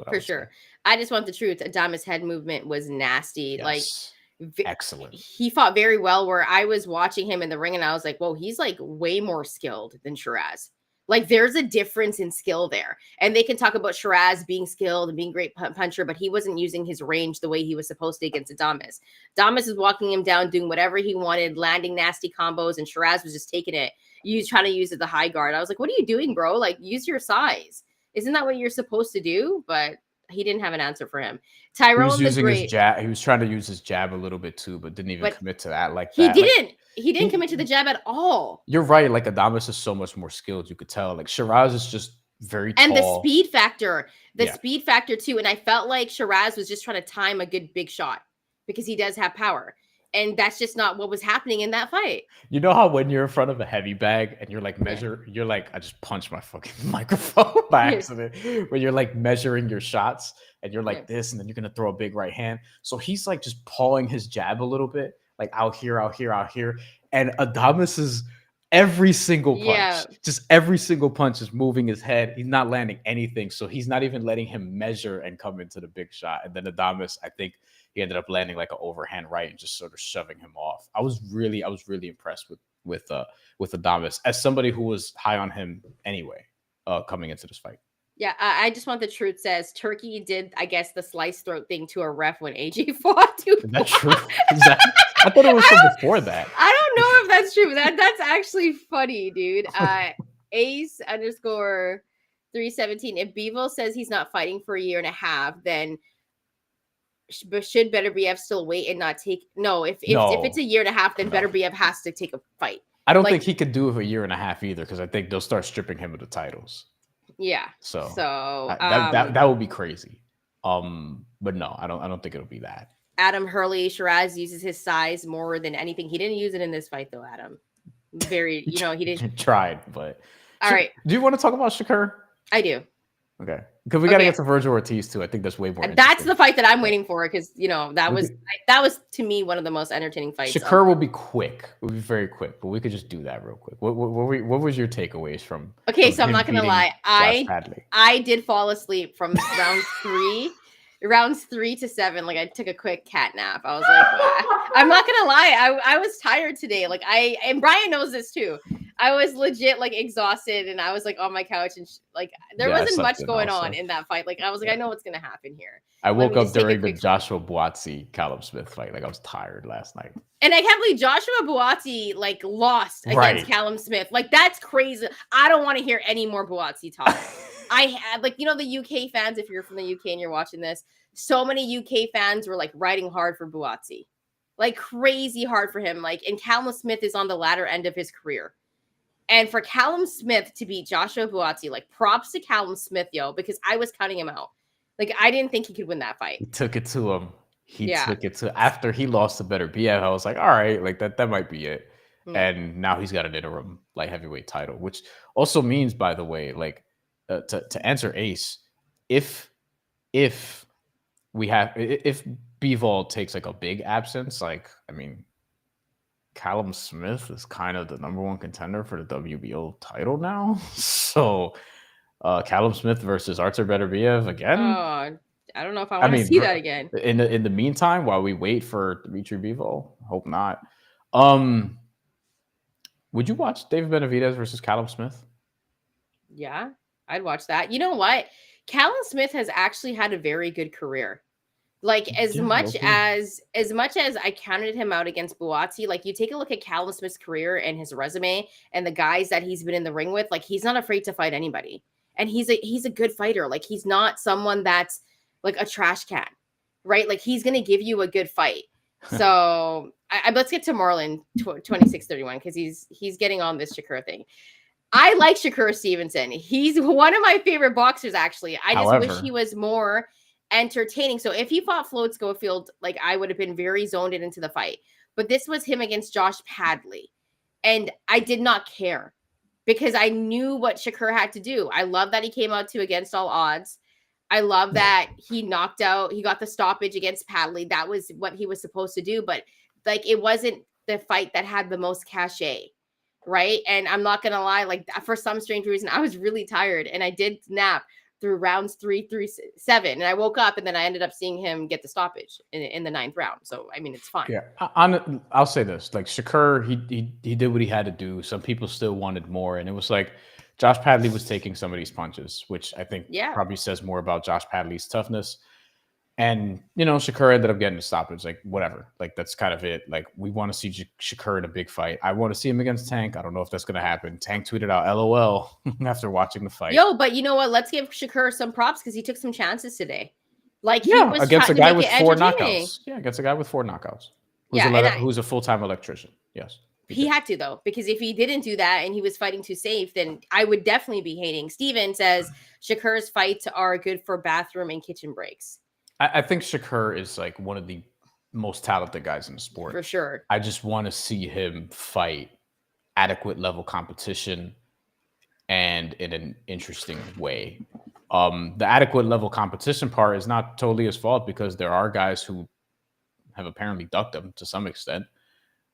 For sure. I just want the truth. Adamus' head movement was nasty. Yes. Like, excellent. He fought very well, where I was watching him in the ring and I was like, whoa, he's like way more skilled than Shiraz. Like, there's a difference in skill there. And they can talk about Shiraz being skilled and being a great puncher, but he wasn't using his range the way he was supposed to against Adamus. Adamus is walking him down, doing whatever he wanted, landing nasty combos, and Shiraz was just taking it. Trying to use it the high guard. I was like, what are you doing, bro? Like, use your size. Isn't that what you're supposed to do? But he didn't have an answer for him. Tyrone was using his jab. He was trying to use his jab a little bit too, but didn't even commit to that. Like he didn't. He didn't commit to the jab at all. You're right. Like Adamus is so much more skilled. You could tell. Like Shiraz is just very tall. And the speed factor. Speed factor too. And I felt like Shiraz was just trying to time a good big shot because he does have power. And that's just not what was happening in that fight. You know how when you're in front of a heavy bag and you're like you're like, I just punched my fucking microphone by accident, where you're like measuring your shots and you're like this, and then you're going to throw a big right hand. So he's like just pawing his jab a little bit. like out here, and Adamas's every single punch, just every single punch is moving his head. He's not landing anything, so he's not even letting him measure and come into the big shot. And then Adamas, I think he ended up landing like an overhand right and just sort of shoving him off. I was really impressed with Adamas as somebody who was high on him anyway, coming into this fight. Yeah, I just want the truth says Turkey did, I guess, the slice throat thing to a ref when AJ fought. Is that true? I thought it was from before that. I don't know if that's true. That's actually funny, dude. Ace _ 317. If Bivol says he's not fighting for a year and a half, then should Beterbiev still wait and not take? No, if it's a year and a half, then Beterbiev has to take a fight. I don't think he could do it for a year and a half either, because I think they'll start stripping him of the titles. Yeah. So that would be crazy. But no, I don't think it'll be that. Adam Hurley, Shiraz uses his size more than anything. He didn't use it in this fight though, Adam. He didn't. Tried, but all right. Do you want to talk about Shakur? I do. Okay, because we got to get to Virgil Ortiz too. I think that's way more. That's the fight that I'm waiting for, because that was to me one of the most entertaining fights. Shakur will be quick. We'll be very quick, but we could just do that real quick. What was your takeaways from? Okay, so I'm not gonna lie. I did fall asleep from rounds 3 to 7. Like I took a quick cat nap. I was like, I'm not gonna lie. I was tired today. Like and Bryan knows this too. I was legit like exhausted, and I was like on my couch, and there wasn't much going on in that fight. Like I was like, I know what's gonna happen here. I woke up during the Joshua Buatsi Callum Smith fight. Like I was tired last night. And I can't believe Joshua Buatsi lost against Callum Smith. Like that's crazy. I don't want to hear any more Buatsi talk. I had the UK fans, if you're from the UK and you're watching this, so many UK fans were like riding hard for Buatsi. Like crazy hard for him. Like, and Callum Smith is on the latter end of his career. And for Callum Smith to beat Joshua Buatsi, like props to Callum Smith, because I was counting him out. Like I didn't think he could win that fight. He took it to him. After he lost to Beterbiev, I was like, all right, like that might be it. And now he's got an interim light heavyweight title, which also means, by the way, like to answer Ace, if Bivol takes like a big absence, Callum Smith is kind of the number one contender for the WBO title now. So Callum Smith versus Artur Beterbiev again. Oh, I don't know if I want to see that again. In the meantime, while we wait for Dmitry Bivol, hope not. Would you watch David Benavidez versus Callum Smith? Yeah, I'd watch that. You know what? Callum Smith has actually had a very good career. Like as much as I counted him out against Buatsi, like you take a look at Callum Smith's career and his resume and the guys that he's been in the ring with, like he's not afraid to fight anybody. And he's a good fighter. Like he's not someone that's like a trash can, right? Like he's going to give you a good fight. So let's get to Marlon 2631, because he's getting on this Shakur thing. I like Shakur Stevenson. He's one of my favorite boxers, actually. I just wish he was more entertaining. So if he fought Floyd Schofield, like I would have been very zoned into the fight. But this was him against Josh Padley. And I did not care because I knew what Shakur had to do. I love that he came out to against all odds. I love that he got the stoppage against Padley. That was what he was supposed to do. But like, it wasn't the fight that had the most cachet, right? And I'm not going to lie, like for some strange reason, I was really tired and I did nap through rounds 3 through 7. And I woke up and then I ended up seeing him get the stoppage in the 9th round. So, I mean, it's fine. Yeah. I'll say this, like Shakur, he did what he had to do. Some people still wanted more. And it was like, Josh Padley was taking some of these punches, which I think probably says more about Josh Padley's toughness. And, Shakur ended up getting a stoppage, like whatever. Like, that's kind of it. Like, we want to see Shakur in a big fight. I want to see him against Tank. I don't know if that's going to happen. Tank tweeted out LOL after watching the fight. Yo, but you know what? Let's give Shakur some props because he took some chances today. Like, he was against a guy with 4 knockouts. Yeah, against a guy with 4 knockouts. Who's a full-time electrician. Yes. He had to, though, because if he didn't do that and he was fighting too safe, then I would definitely be hating. Steven says Shakur's fights are good for bathroom and kitchen breaks. I think Shakur is like one of the most talented guys in the sport. For sure. I just want to see him fight adequate level competition and in an interesting way. The adequate level competition part is not totally his fault because there are guys who have apparently ducked him to some extent.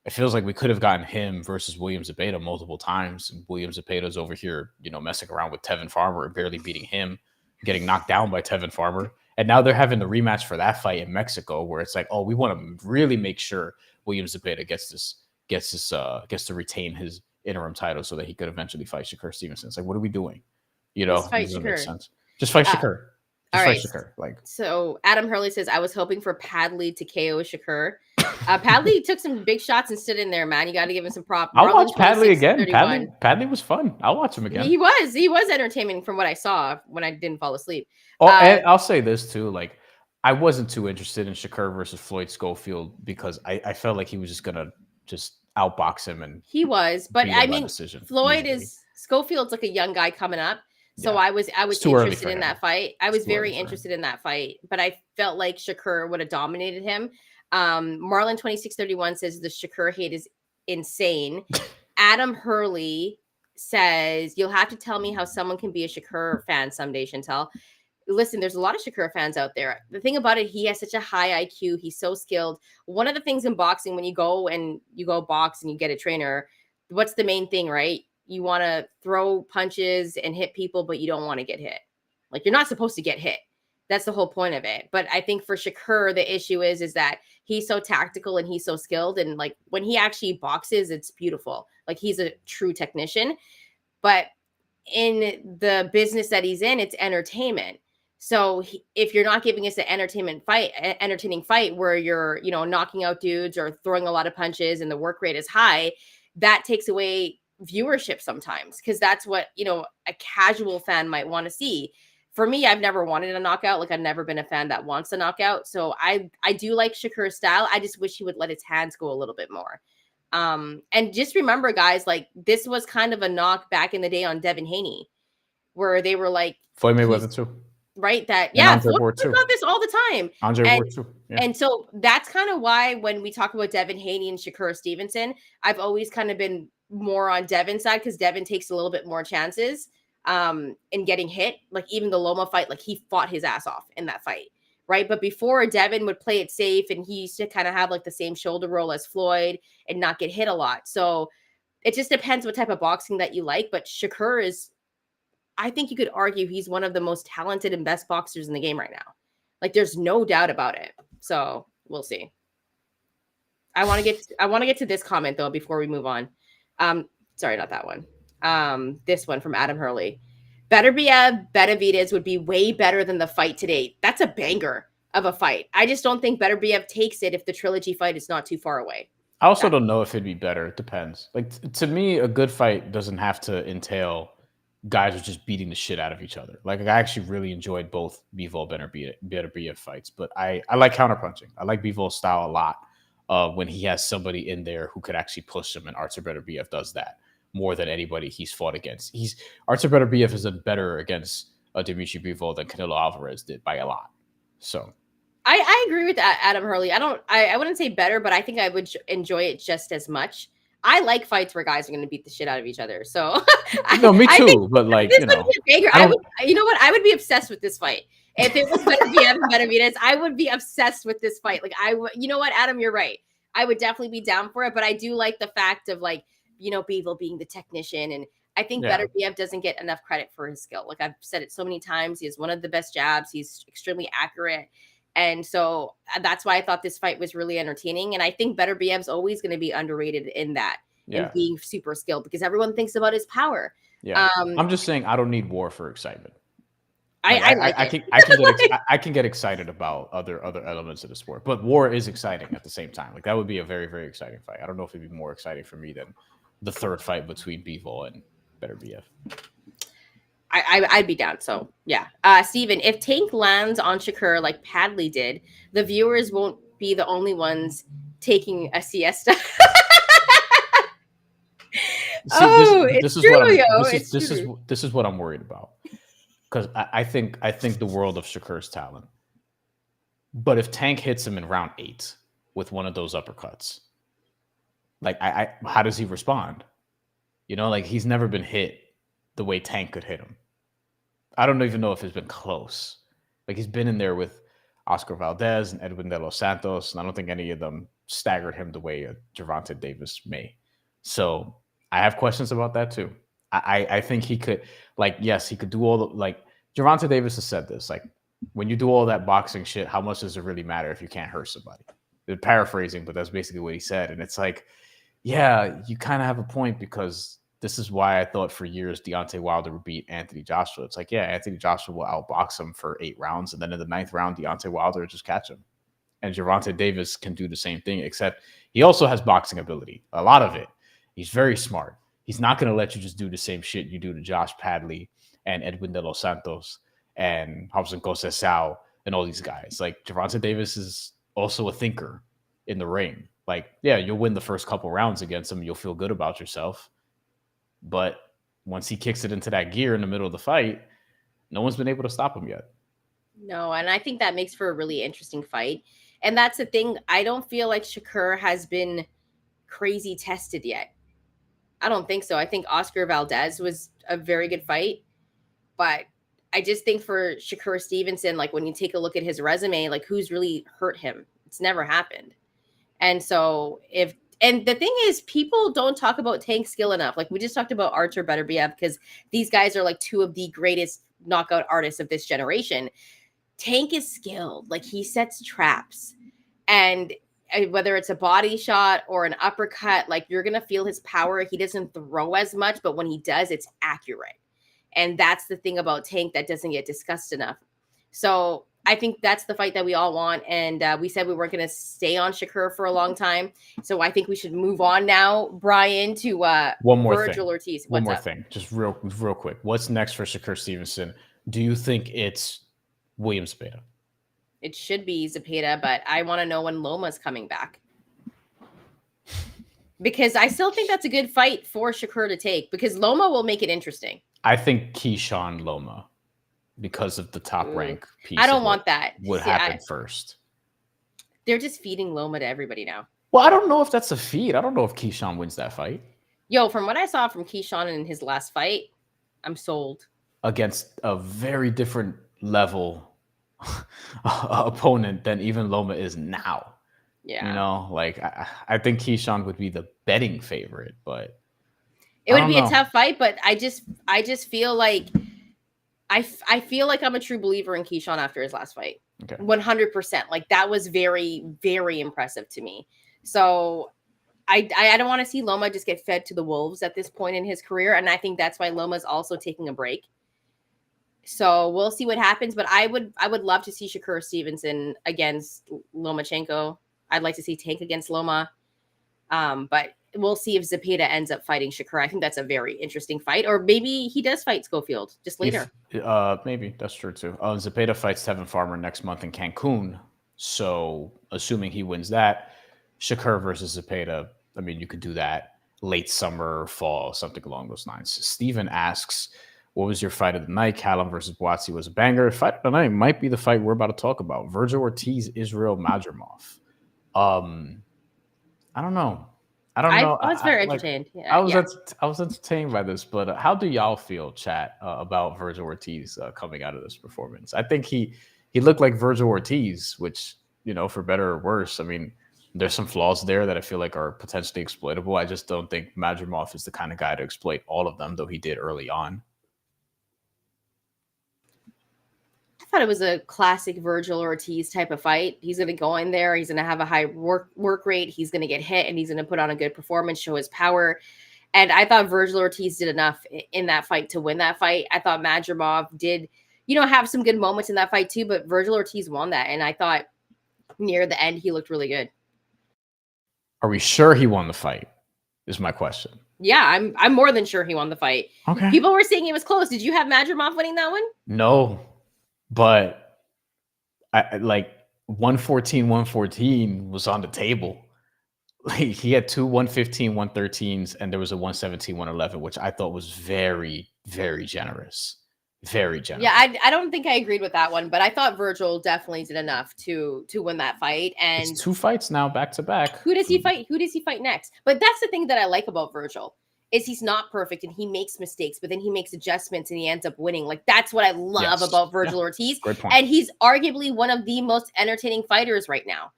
it feels like we could have gotten him versus William Zepeda multiple times. And William Zepeda's over here, messing around with Tevin Farmer and barely beating him, getting knocked down by Tevin Farmer. And now they're having the rematch for that fight in Mexico, where it's like, oh, we want to really make sure William Zepeda gets to retain his interim title so that he could eventually fight Shakur Stevenson. It's like, what are we doing? Just fight doesn't make Shakur. sense. Just fight Shakur. All right. Shakur. Like, so Adam Hurley says, I was hoping for Padley to KO Shakur. Padley took some big shots and stood in there, man. You got to give him some props. I'll watch Padley again. Padley was fun. I'll watch him again. He was entertaining from what I saw when I didn't fall asleep. Oh, and I'll say this too. Like, I wasn't too interested in Shakur versus Floyd Schofield because I felt like he was just gonna outbox him, and he was. But I mean, Floyd usually. Schofield's like a young guy coming up. So yeah. I was interested in that fight. I was very interested in that fight, but I felt like Shakur would have dominated him. Marlon 2631 says the Shakur hate is insane. Adam Hurley says you'll have to tell me how someone can be a Shakur fan someday, Shantelle. Listen, there's a lot of Shakur fans out there. The thing about it, he has such a high IQ. He's so skilled. One of the things in boxing, when you go box and you get a trainer, what's the main thing, right? You want to throw punches and hit people, but you don't want to get hit. Like, you're not supposed to get hit. That's the whole point of it. But I think for Shakur, the issue is that he's so tactical and he's so skilled. And like when he actually boxes, it's beautiful. Like, he's a true technician. But in the business that he's in, it's entertainment. So if you're not giving us an entertaining fight where you're, knocking out dudes or throwing a lot of punches and the work rate is high, that takes away viewership sometimes, because that's what a casual fan might want to see. For me, I've never wanted a knockout. Like, I've never been a fan that wants a knockout. So I do like Shakur's style. I just wish he would let his hands go a little bit more. And just remember, guys, like, this was kind of a knock back in the day on Devin Haney, where they were like, Floyd Mayweather too. Right, Floyd about this all the time. Andre Ward too. Yeah. And so that's kind of why when we talk about Devin Haney and Shakur Stevenson, I've always kind of been more on Devin's side, because Devin takes a little bit more chances in getting hit. Like, even the Loma fight, like, he fought his ass off in that fight, right? But before, Devin would play it safe, and he used to kind of have like the same shoulder roll as Floyd and not get hit a lot. So it just depends what type of boxing that you like. But Shakur is, I think you could argue, he's one of the most talented and best boxers in the game right now. Like, there's no doubt about it. So we'll see. I want to get to this comment though before we move on. Sorry, not that one. This one from Adam Hurley. Beterbiev Benavidez would be way better than the fight today. That's a banger of a fight. I just don't think Beterbiev takes it if the trilogy fight is not too far away. I also don't know if it'd be better. It depends. Like, to me, a good fight doesn't have to entail guys are just beating the shit out of each other. Like, I actually really enjoyed both Bivol Beterbiev fights, but I like counterpunching. I like Bivol's style a lot. When he has somebody in there who could actually push him, and Artur Beterbiev does that more than anybody he's fought against. Artur Beterbiev has done better against Dmitry Bivol than Canelo Alvarez did by a lot. So I agree with that, Adam Hurley. I wouldn't say better, but I think I would enjoy it just as much. I like fights where guys are going to beat the shit out of each other. So no, me too. But like, I would be obsessed with this fight. If it was Beterbiev, I would be obsessed with this fight. Like, you know what, Adam, you're right. I would definitely be down for it. But I do like the fact of, like, Bivol being the technician. And I think Beterbiev doesn't get enough credit for his skill. Like, I've said it so many times. He has one of the best jabs. He's extremely accurate. And so that's why I thought this fight was really entertaining. And I think Beterbiev's always going to be underrated in that and being super skilled, because everyone thinks about his power. Yeah. I'm just saying, I don't need war for excitement. I can get excited about other elements of the sport, but war is exciting at the same time. Like, that would be a very, very exciting fight. I don't know if it'd be more exciting for me than the third fight between Bivol and Beterbiev. I'd be down. So yeah. Steven, if Tank lands on Shakur like Padley did, the viewers won't be the only ones taking a siesta. This is what I'm worried about. Because I think the world of Shakur's talent. But if Tank hits him in round 8 with one of those uppercuts, like, how does he respond? Like, he's never been hit the way Tank could hit him. I don't even know if it's been close. Like, he's been in there with Oscar Valdez and Edwin De Los Santos, and I don't think any of them staggered him the way Gervonta Davis may. So I have questions about that too. I think he could, like, yes, he could do all the, like, Gervonta Davis has said this, like, when you do all that boxing shit, how much does it really matter if you can't hurt somebody? They're paraphrasing, but that's basically what he said. And it's like, yeah, you kind of have a point, because this is why I thought for years Deontay Wilder would beat Anthony Joshua. It's like, yeah, Anthony Joshua will outbox him for 8 rounds, and then in the 9th round, Deontay Wilder will just catch him. And Gervonta Davis can do the same thing, except he also has boxing ability, a lot of it. He's very smart. He's not going to let you just do the same shit you do to Josh Padley and Edwin De Los Santos and Robson Conceição and all these guys. Like, Gervonta Davis is also a thinker in the ring. Like, yeah, you'll win the first couple rounds against him. You'll feel good about yourself. But once he kicks it into that gear in the middle of the fight, no one's been able to stop him yet. No, and I think that makes for a really interesting fight. And that's the thing. I don't feel like Shakur has been crazy tested yet. I don't think so. I think Oscar Valdez was a very good fight. But I just think for Shakur Stevenson, like, when you take a look at his resume, like, who's really hurt him? It's never happened. And so and the thing is, people don't talk about Tank's skill enough. Like, we just talked about Artur Beterbiev, because these guys are like 2 of the greatest knockout artists of this generation. Tank is skilled. Like, he sets traps, and whether it's a body shot or an uppercut, like, you're going to feel his power. He doesn't throw as much, but when he does, it's accurate. And that's the thing about Tank that doesn't get discussed enough. So I think that's the fight that we all want. And we said we weren't going to stay on Shakur for a long time. So I think we should move on now, Bryan, to one more Virgil thing. Ortiz. One more thing. Just real quick. What's next for Shakur Stevenson? Do you think it's William Zepeda? It should be Zepeda, but I want to know when Loma's coming back. Because I still think that's a good fight for Shakur to take, because Loma will make it interesting. I think Keyshawn Loma, because of the top rank piece. I don't want that. Would happen first. They're just feeding Loma to everybody now. Well, I don't know if that's a feed. I don't know if Keyshawn wins that fight. Yo, from what I saw from Keyshawn in his last fight, I'm sold. Against a very different level opponent than even Loma is now. Yeah. You know, like, I think Keyshawn would be the betting favorite, but it would be a tough fight. But I just feel like I feel like I'm a true believer in Keyshawn after his last fight. Okay. 100%. Like, that was very, very impressive to me. So I don't want to see Loma just get fed to the wolves at this point in his career. And I think that's why Loma's also taking a break. So we'll see what happens. But I would love to see Shakur Stevenson against Lomachenko. I'd like to see Tank against Loma. But we'll see if Zepeda ends up fighting Shakur. I think that's a very interesting fight. Or maybe he does fight Schofield just later. Maybe. That's true, too. Zepeda fights Tevin Farmer next month in Cancun. So assuming he wins that, Shakur versus Zepeda, I mean, you could do that late summer, fall, something along those lines. Steven asks, what was your fight of the night? Callum versus Boatsy was a banger. Fight of the night might be the fight we're about to talk about. Virgil Ortiz, Israel Madrimov. I don't know. I was very entertained. I was entertained by this, but how do y'all feel, chat, about Virgil Ortiz coming out of this performance? I think he looked like Virgil Ortiz, which, you know, for better or worse, I mean, there's some flaws there that I feel like are potentially exploitable. I just don't think Madrimov is the kind of guy to exploit all of them, though he did early on. I thought it was a classic Virgil Ortiz type of fight. He's going to go in there. He's going to have a high work rate. He's going to get hit, and he's going to put on a good performance, show his power. And I thought Virgil Ortiz did enough in that fight to win that fight. I thought Madrimov did, have some good moments in that fight too, but Virgil Ortiz won that. And I thought near the end, he looked really good. Are we sure he won the fight? Is my question. Yeah, I'm more than sure he won the fight. Okay. People were saying it was close. Did you have Madrimov winning that one? No, but I like 114 was on the table. Like, he had 2 115 113s, and there was a 117 111, which I thought was very, very generous. Very generous. Yeah, I don't think I agreed with that one, but I thought Virgil definitely did enough to win that fight. And it's 2 fights now back to back. Who does he fight? Who does he fight next? But that's the thing that I like about Virgil is he's not perfect and he makes mistakes, but then he makes adjustments and he ends up winning. Like, that's what I love about Virgil Ortiz. Great point. And he's arguably one of the most entertaining fighters right now.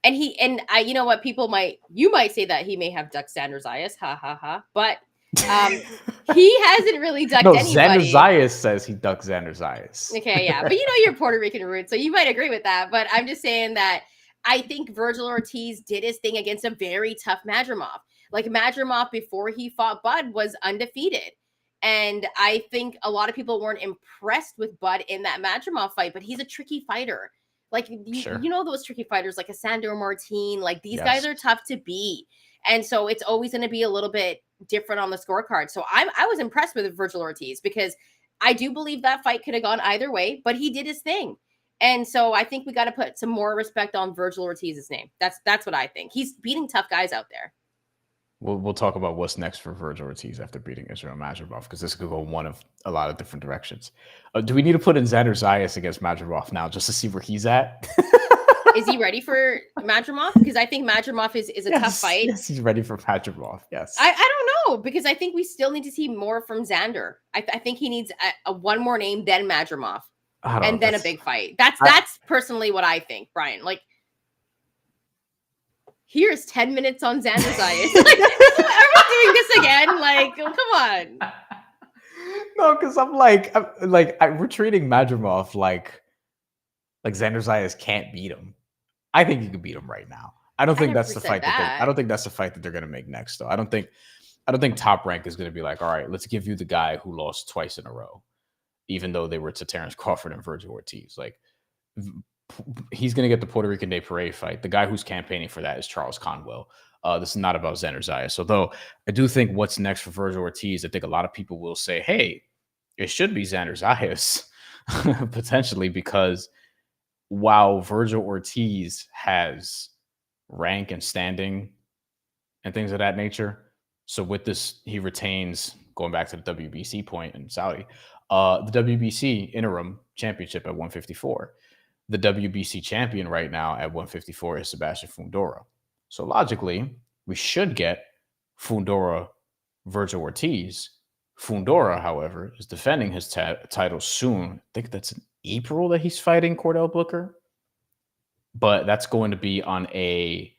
And you know what, you might say that he may have ducked Xander Zayas, ha ha ha, but he hasn't really ducked anybody. Xander Zayas says he ducked Xander Zayas. Okay, yeah, but you're Puerto Rican roots, so you might agree with that. But I'm just saying that I think Virgil Ortiz did his thing against a very tough Madrimov. Like Madrimov before he fought Bud was undefeated. And I think a lot of people weren't impressed with Bud in that Madrimov fight, but he's a tricky fighter. Like you know those tricky fighters like a Sandor Martin, like these guys are tough to beat. And so it's always going to be a little bit different on the scorecard. So I was impressed with Virgil Ortiz because I do believe that fight could have gone either way, but he did his thing. And so I think we got to put some more respect on Virgil Ortiz's name. That's what I think. He's beating tough guys out there. We'll talk about what's next for Virgil Ortiz after beating Israel Madrimov, because this could go one of a lot of different directions. Do we need to put in Xander Zayas against Madrimov now just to see where he's at? Is he ready for Madrimov? Because I think Madrimov is a tough fight. Yes, he's ready for Madrimov. Yes. I don't know, because I think we still need to see more from Xander. I think he needs a one more name, then Madrimov, and then a big fight. That's personally what I think, Brian. Like, here's 10 minutes on Xander Zayas. Like, are we doing this again? Like, oh, come on. No, because we're treating Madrimov like Xander Zayas can't beat him. I think he can beat him right now. I don't think that's the fight I don't think that's the fight that they're gonna make next, though. I don't think Top Rank is gonna be like, all right, let's give you the guy who lost twice in a row, even though they were to Terrence Crawford and Virgil Ortiz. Like, he's going to get the Puerto Rican Day Parade fight. The guy who's campaigning for that is Charles Conwell. This is not about Xander Zayas. Although I do think what's next for Virgil Ortiz, I think a lot of people will say, hey, it should be Xander Zayas, potentially, because while Virgil Ortiz has rank and standing and things of that nature, so with this, he retains, going back to the WBC point in Saudi, the WBC interim championship at 154. The WBC champion right now at 154 is Sebastian Fundora. So logically, we should get Fundora Virgil Ortiz. Fundora, however, is defending his title soon. I think that's in April that he's fighting Cordell Booker. But that's going to be on a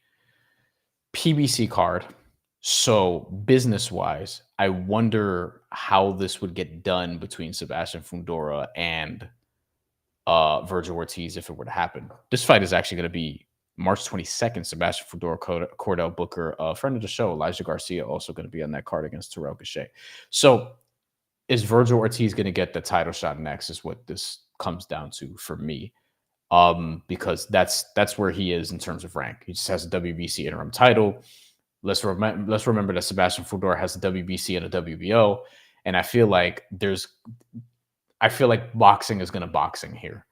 PBC card. So business-wise, I wonder how this would get done between Sebastian Fundora and Virgil Ortiz if it were to happen. This fight is actually going to be March 22nd. Sebastian Fundora, Cordell Booker, a friend of the show, Elijah Garcia, also going to be on that card against Terrell Gausha. So is Virgil Ortiz going to get the title shot next is what this comes down to for me, because that's where he is in terms of rank. He just has a WBC interim title. Let's remember that Sebastian Fundora has a WBC and a WBO, and I feel like boxing is going to boxing here.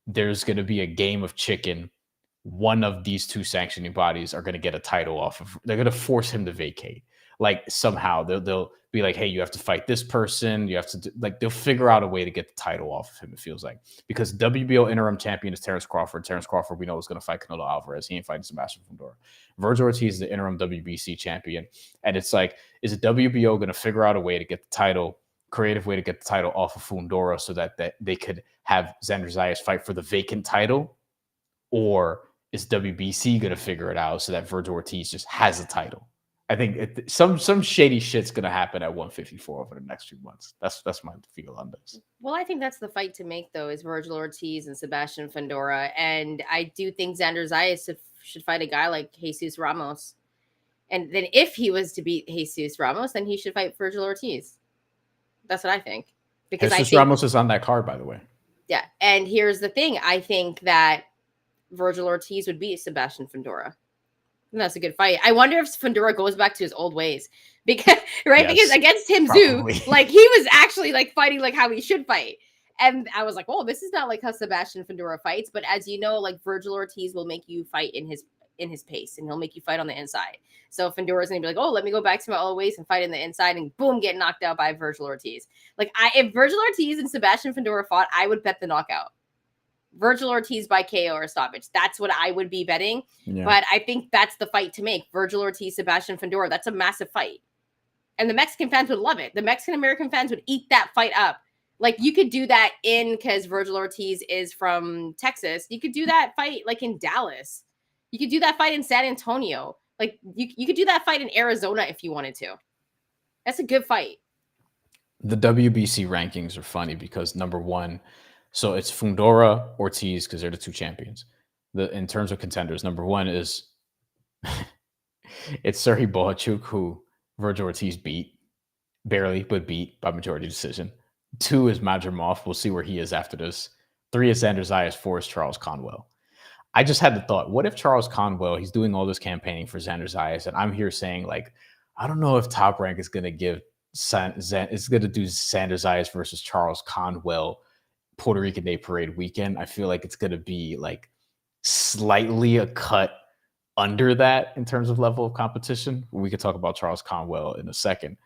There's going to be a game of chicken. One of these two sanctioning bodies are going to get a title off of. They're going to force him to vacate. Like somehow they'll be like, hey, you have to fight this person. You have to they'll figure out a way to get the title off of him. It feels like, because WBO interim champion is Terrence Crawford. Terrence Crawford, we know, is going to fight Canelo Alvarez. He ain't fighting Sebastian Fundora. Virgil Ortiz is the interim WBC champion, and it's like, is the WBO going to figure out a way to get the title? Creative way to get the title off of Fundora so that they could have Xander Zayas fight for the vacant title? Or is WBC going to figure it out so that Virgil Ortiz just has a title? I think some shady shit's going to happen at 154 over the next few months. That's my feel on this. Well, I think that's the fight to make, though, is Virgil Ortiz and Sebastian Fundora. And I do think Xander Zayas should fight a guy like Jesus Ramos. And then if he was to beat Jesus Ramos, then he should fight Virgil Ortiz. That's what I think. Because Jesus Ramos is on that card, by the way. Yeah. And here's the thing. I think that Virgil Ortiz would beat Sebastian Fundora. And that's a good fight. I wonder if Fundora goes back to his old ways. Because because against Tim Tszyu, like, he was actually like fighting like how he should fight. And I was like, oh, this is not like how Sebastian Fundora fights. But as you know, like, Virgil Ortiz will make you fight in his pace, and he'll make you fight on the inside. So Fundora's gonna be like, oh, let me go back to my old ways and fight in the inside, and boom, get knocked out by Virgil Ortiz. Like, if Virgil Ortiz and Sebastian Fundora fought, I would bet the knockout. Virgil Ortiz by KO or stoppage. That's what I would be betting. Yeah. But I think that's the fight to make. Virgil Ortiz, Sebastian Fundora. That's a massive fight. And the Mexican fans would love it. The Mexican-American fans would eat that fight up. Like, you could do that because Virgil Ortiz is from Texas. You could do that fight like in Dallas. You could do that fight in San Antonio. Like you could do that fight in Arizona if you wanted to. That's a good fight. The WBC rankings are funny because number one, so it's Fundora, Ortiz, because they're the two champions. In terms of contenders, number one is it's Serhii Bohachuk, who Virgil Ortiz beat, barely, but beat by majority decision. 2 is Madrimov. We'll see where he is after this. 3 is Xander Zayas. 4 is Charles Conwell. I just had the thought, what if Charles Conwell, he's doing all this campaigning for Xander Zayas, and I'm here saying, like, I don't know if Top Rank is going to give it's going to do Xander Zayas versus Charles Conwell Puerto Rican Day Parade weekend. I feel like it's going to be like slightly a cut under that in terms of level of competition. We could talk about Charles Conwell in a second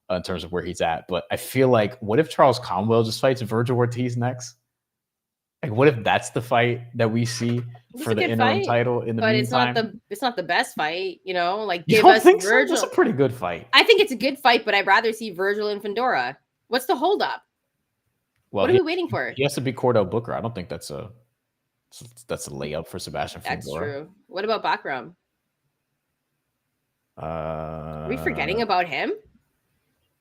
in terms of where he's at. But I feel like, what if Charles Conwell just fights Virgil Ortiz next? Like, what if that's the fight that we see for the interim title in the meantime? But it's not the best fight, you know. Like, you don't think Virgil. So? That's a pretty good fight. I think it's a good fight, but I'd rather see Virgil and Fundora. What's the holdup? Well, what are we waiting for? He has to be Cordell Booker. I don't think that's a layup for Sebastian Fundora. That's true. What about Bakram? Are we forgetting about him?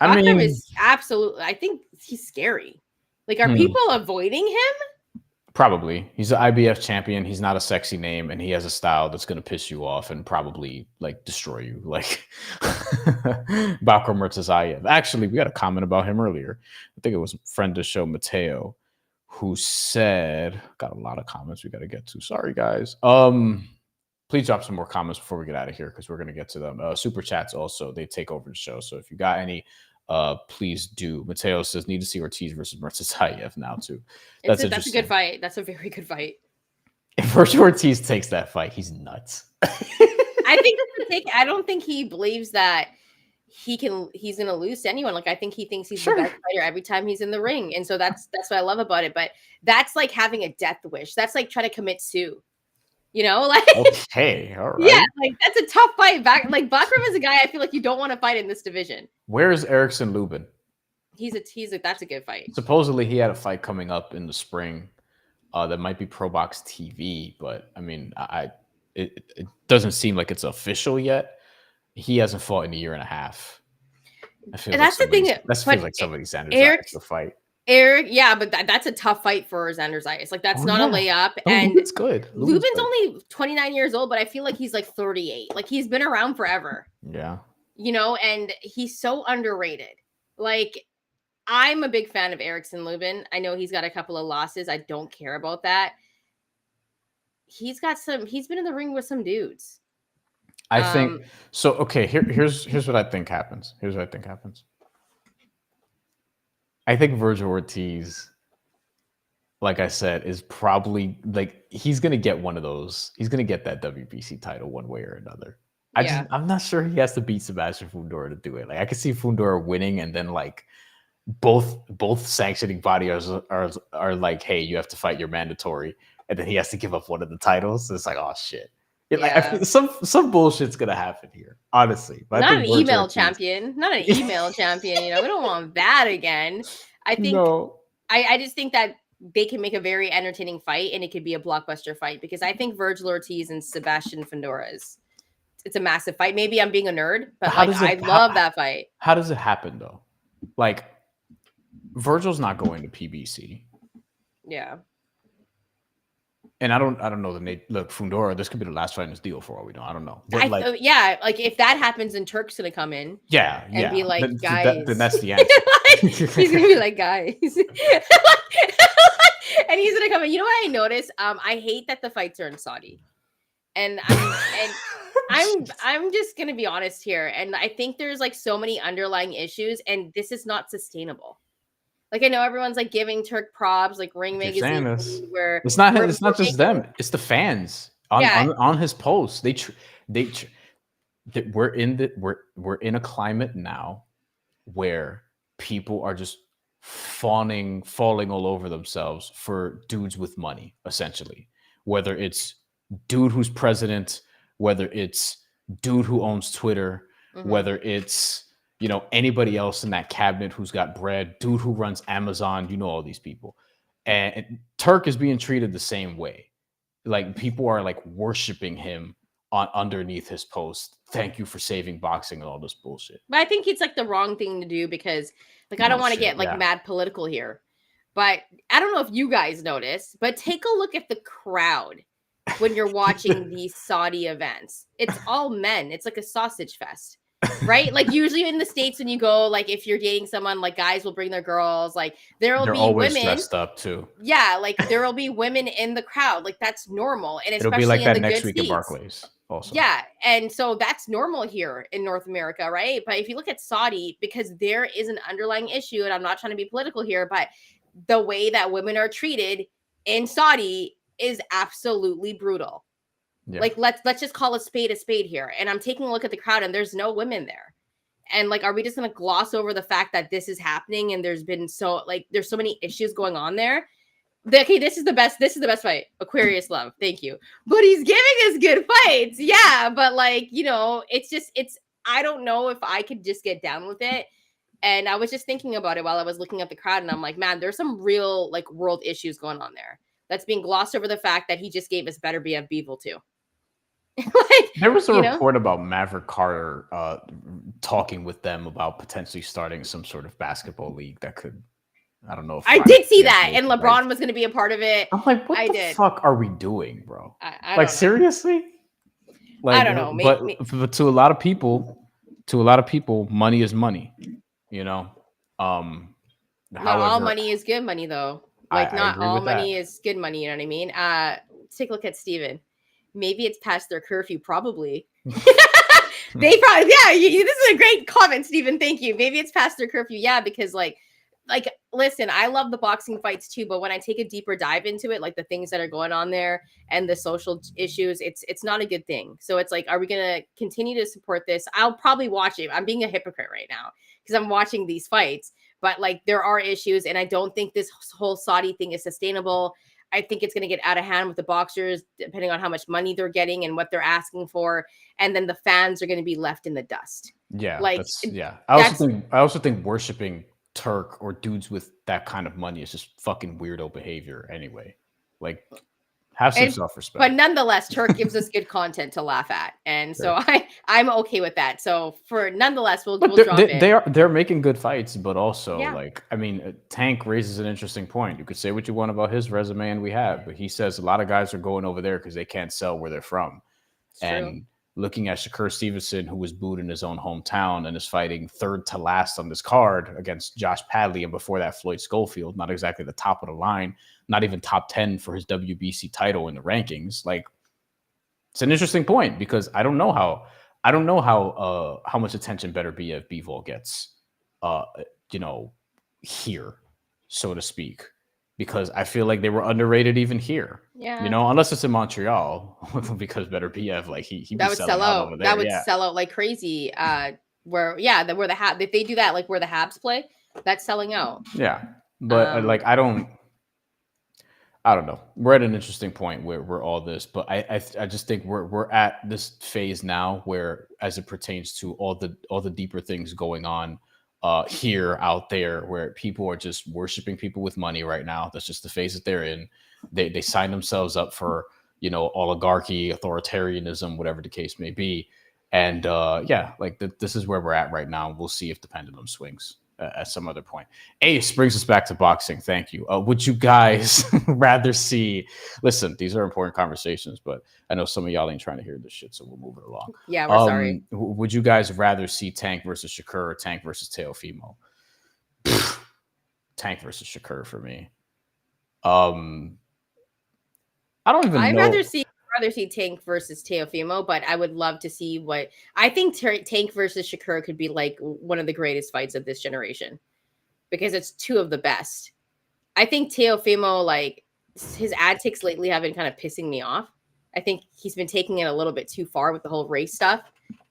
Bakram is absolutely. I think he's scary. Like, are people avoiding him? Probably. He's an IBF champion. He's not a sexy name, and he has a style that's going to piss you off and probably like destroy you. Like Bakram Murtazayev. Actually, we got a comment about him earlier. I think it was a friend of the show, Mateo, who said, got a lot of comments we got to get to. Sorry, guys. Please drop some more comments before we get out of here because we're going to get to them. Super chats also, they take over the show. So if you got any, please do. Mateo says, need to see Ortiz versus Murtazayev now too. That's a good fight. That's a very good fight. If Virgil Ortiz takes that fight, he's nuts. I don't think he believes that he's going to lose to anyone. Like, I think he thinks he's the best fighter every time he's in the ring. And so that's what I love about it. But that's like having a death wish. That's like trying to commit sue. You know, like, okay, all right. Yeah, like that's a tough fight. Like Bakram is a guy I feel like you don't want to fight in this division. Where is Erickson Lubin? That's a good fight. Supposedly he had a fight coming up in the spring that might be Pro Box TV, but I mean, it doesn't seem like it's official yet. He hasn't fought in a year and a half. That's the thing. That feels like somebody's Zayas to fight. Eric, yeah, but that's a tough fight for Xander Zayas. Like, that's not a layup. And it's good. Lubin's only 29 years old, but I feel like he's like 38. Like, he's been around forever. Yeah. You know, and he's so underrated. Like, I'm a big fan of Erickson Lubin. I know he's got a couple of losses. I don't care about that. He's been in the ring with some dudes. I think so. Okay, here's what I think happens. I think Virgil Ortiz, like I said, is probably like he's gonna get one of those. He's gonna get that WBC title one way or another. I'm not sure he has to beat Sebastian Fundora to do it. Like, I could see Fundora winning, and then like both sanctioning bodies are like, hey, you have to fight your mandatory, and then he has to give up one of the titles. So it's like, oh shit. Like, I feel some bullshit's gonna happen here, honestly. But not an email champion. You know, we don't want that again. I think I just think that they can make a very entertaining fight, and it could be a blockbuster fight because I think Virgil Ortiz and Sebastian Fundora it's a massive fight. Maybe I'm being a nerd, but I love that fight. How does it happen though? Like, Virgil's not going to PBC. Yeah. And I don't know the name. Look, Fundora, this could be the last fight in this deal for all we know. I don't know. But like if that happens, then Turk's gonna come in. And be like, guys. Then that's the answer. He's gonna be like, guys. And he's gonna come in. You know what I noticed? I hate that the fights are in Saudi. And I'm just gonna be honest here. And I think there's like so many underlying issues, and this is not sustainable. Like, I know everyone's like giving Turk props, like Ring Magazine, where it's not just them; it's the fans on his posts. We're in a climate now where people are just falling all over themselves for dudes with money, essentially. Whether it's dude who's president, whether it's dude who owns Twitter, whether it's anybody else in that cabinet who's got bread, dude who runs Amazon, all these people. And Turk is being treated the same way. like people are like worshiping him on underneath his post. Thank you for saving boxing and all this bullshit. But I think it's like the wrong thing to do because like I don't want to get like mad political here. But I don't know if you guys notice, but take a look at the crowd when you're watching these Saudi events. It's all men. It's like a sausage fest. Right? Like usually in the States when you go, like if you're dating someone, like guys will bring their girls, like They're be always women dressed up too. Yeah, like there will be women in the crowd. Like that's normal. And It'll be especially like in that the next good week at seats. Barclays also. Yeah. And so that's normal here in North America, right? But if you look at Saudi, because there is an underlying issue, and I'm not trying to be political here, but the way that women are treated in Saudi is absolutely brutal. Yeah. Like let's just call a spade here. And I'm taking a look at the crowd and there's no women there. And like, are we just going to gloss over the fact that this is happening and there's been there's so many issues going on there? Okay, this is the best fight. Aquarius Love, thank you. But he's giving us good fights. Yeah, but like, it's I don't know if I could just get down with it. And I was just thinking about it while I was looking at the crowd, and I'm like, man, there's some real like world issues going on there. That's being glossed over the fact that he just gave us Beterbiev Bivol too. Like, there was a report about Maverick Carter talking with them about potentially starting some sort of basketball league that could, I don't know. I did see that, and LeBron was going to be a part of it. I'm like, what the fuck are we doing, bro? I like, seriously? Like, I don't know. But to a lot of people, money is money. You know, not all money is good money, though. Like, not all money is good money. You know what I mean? Let's take a look at Steven. Maybe it's past their curfew. Probably. They probably, yeah. This is a great comment, Steven. Thank you. Maybe it's past their curfew. Yeah, because like, listen, I love the boxing fights too, but when I take a deeper dive into it, like the things that are going on there and the social issues, it's not a good thing. So it's like, are we going to continue to support this? I'll probably watch it. I'm being a hypocrite right now because I'm watching these fights, but like there are issues, and I don't think this whole Saudi thing is sustainable. I think it's going to get out of hand with the boxers, depending on how much money they're getting and what they're asking for. And then the fans are going to be left in the dust. Yeah. Like, I also think worshiping Turk or dudes with that kind of money is just fucking weirdo behavior anyway. Like, have some self-respect. But nonetheless, Turk gives us good content to laugh at, and so I'm okay with that. So nonetheless, we'll drop it. They're making good fights, but also like, I mean, Tank raises an interesting point. You could say what you want about his resume, and we have, but he says a lot of guys are going over there because they can't sell where they're from. And looking at Shakur Stevenson, who was booed in his own hometown and is fighting third to last on this card against Josh Padley, and before that, Floyd Schofield, not exactly the top of the line, not even top 10 for his WBC title in the rankings. Like, it's an interesting point because I don't know how much attention Beterbiev Bivol gets, here, so to speak. Because I feel like they were underrated even here. Yeah. Unless it's in Montreal, because Beterbiev, like he that would sell out over there. That would sell out like crazy. Where the Habs, if they do that, like where the Habs play, that's selling out. Yeah. But like I don't know. We're at an interesting point where all this, but I just think we're at this phase now where, as it pertains to all the deeper things going on here, out there, where people are just worshiping people with money right now. That's just the phase that they're in. They sign themselves up for, oligarchy, authoritarianism, whatever the case may be. And this is where we're at right now. We'll see if the pendulum swings at some other point. Ace brings us back to boxing. Thank you. Would you guys rather see, listen, these are important conversations, but I know some of y'all ain't trying to hear this shit, so we'll move it along. Yeah, we're sorry. Would you guys rather see Tank versus Shakur or Tank versus Teofimo? Tank versus Shakur for me. I don't even know. I'd rather see Tank versus Teofimo, but I would love to see what I think Tank versus Shakur could be like one of the greatest fights of this generation because it's two of the best. I think Teofimo, like his ad takes lately have been kind of pissing me off. I think he's been taking it a little bit too far with the whole race stuff,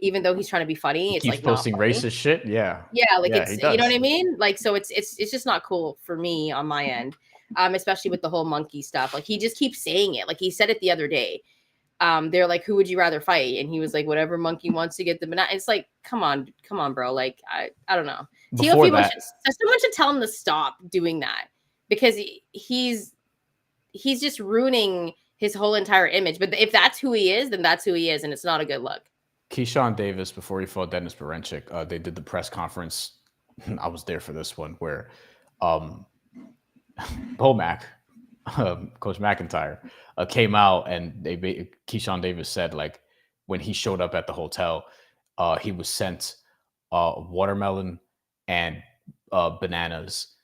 even though he's trying to be funny. It's like posting racist shit. Yeah. Yeah. Like it's, you know what I mean? Like, so it's just not cool for me on my end. Especially with the whole monkey stuff. Like he just keeps saying it. Like he said it the other day. They're like, who would you rather fight? And he was like, whatever monkey wants to get the banana. It's like, come on, bro. Like, I don't know. Someone should tell him to stop doing that because he's just ruining his whole entire image. But if that's who he is, then that's who he is, and it's not a good look. Keyshawn Davis, before he fought Dennis Berinchik, they did the press conference. I was there for this one where Bomac, Coach McIntyre, came out and Keyshawn Davis said, like, when he showed up at the hotel, he was sent watermelon and bananas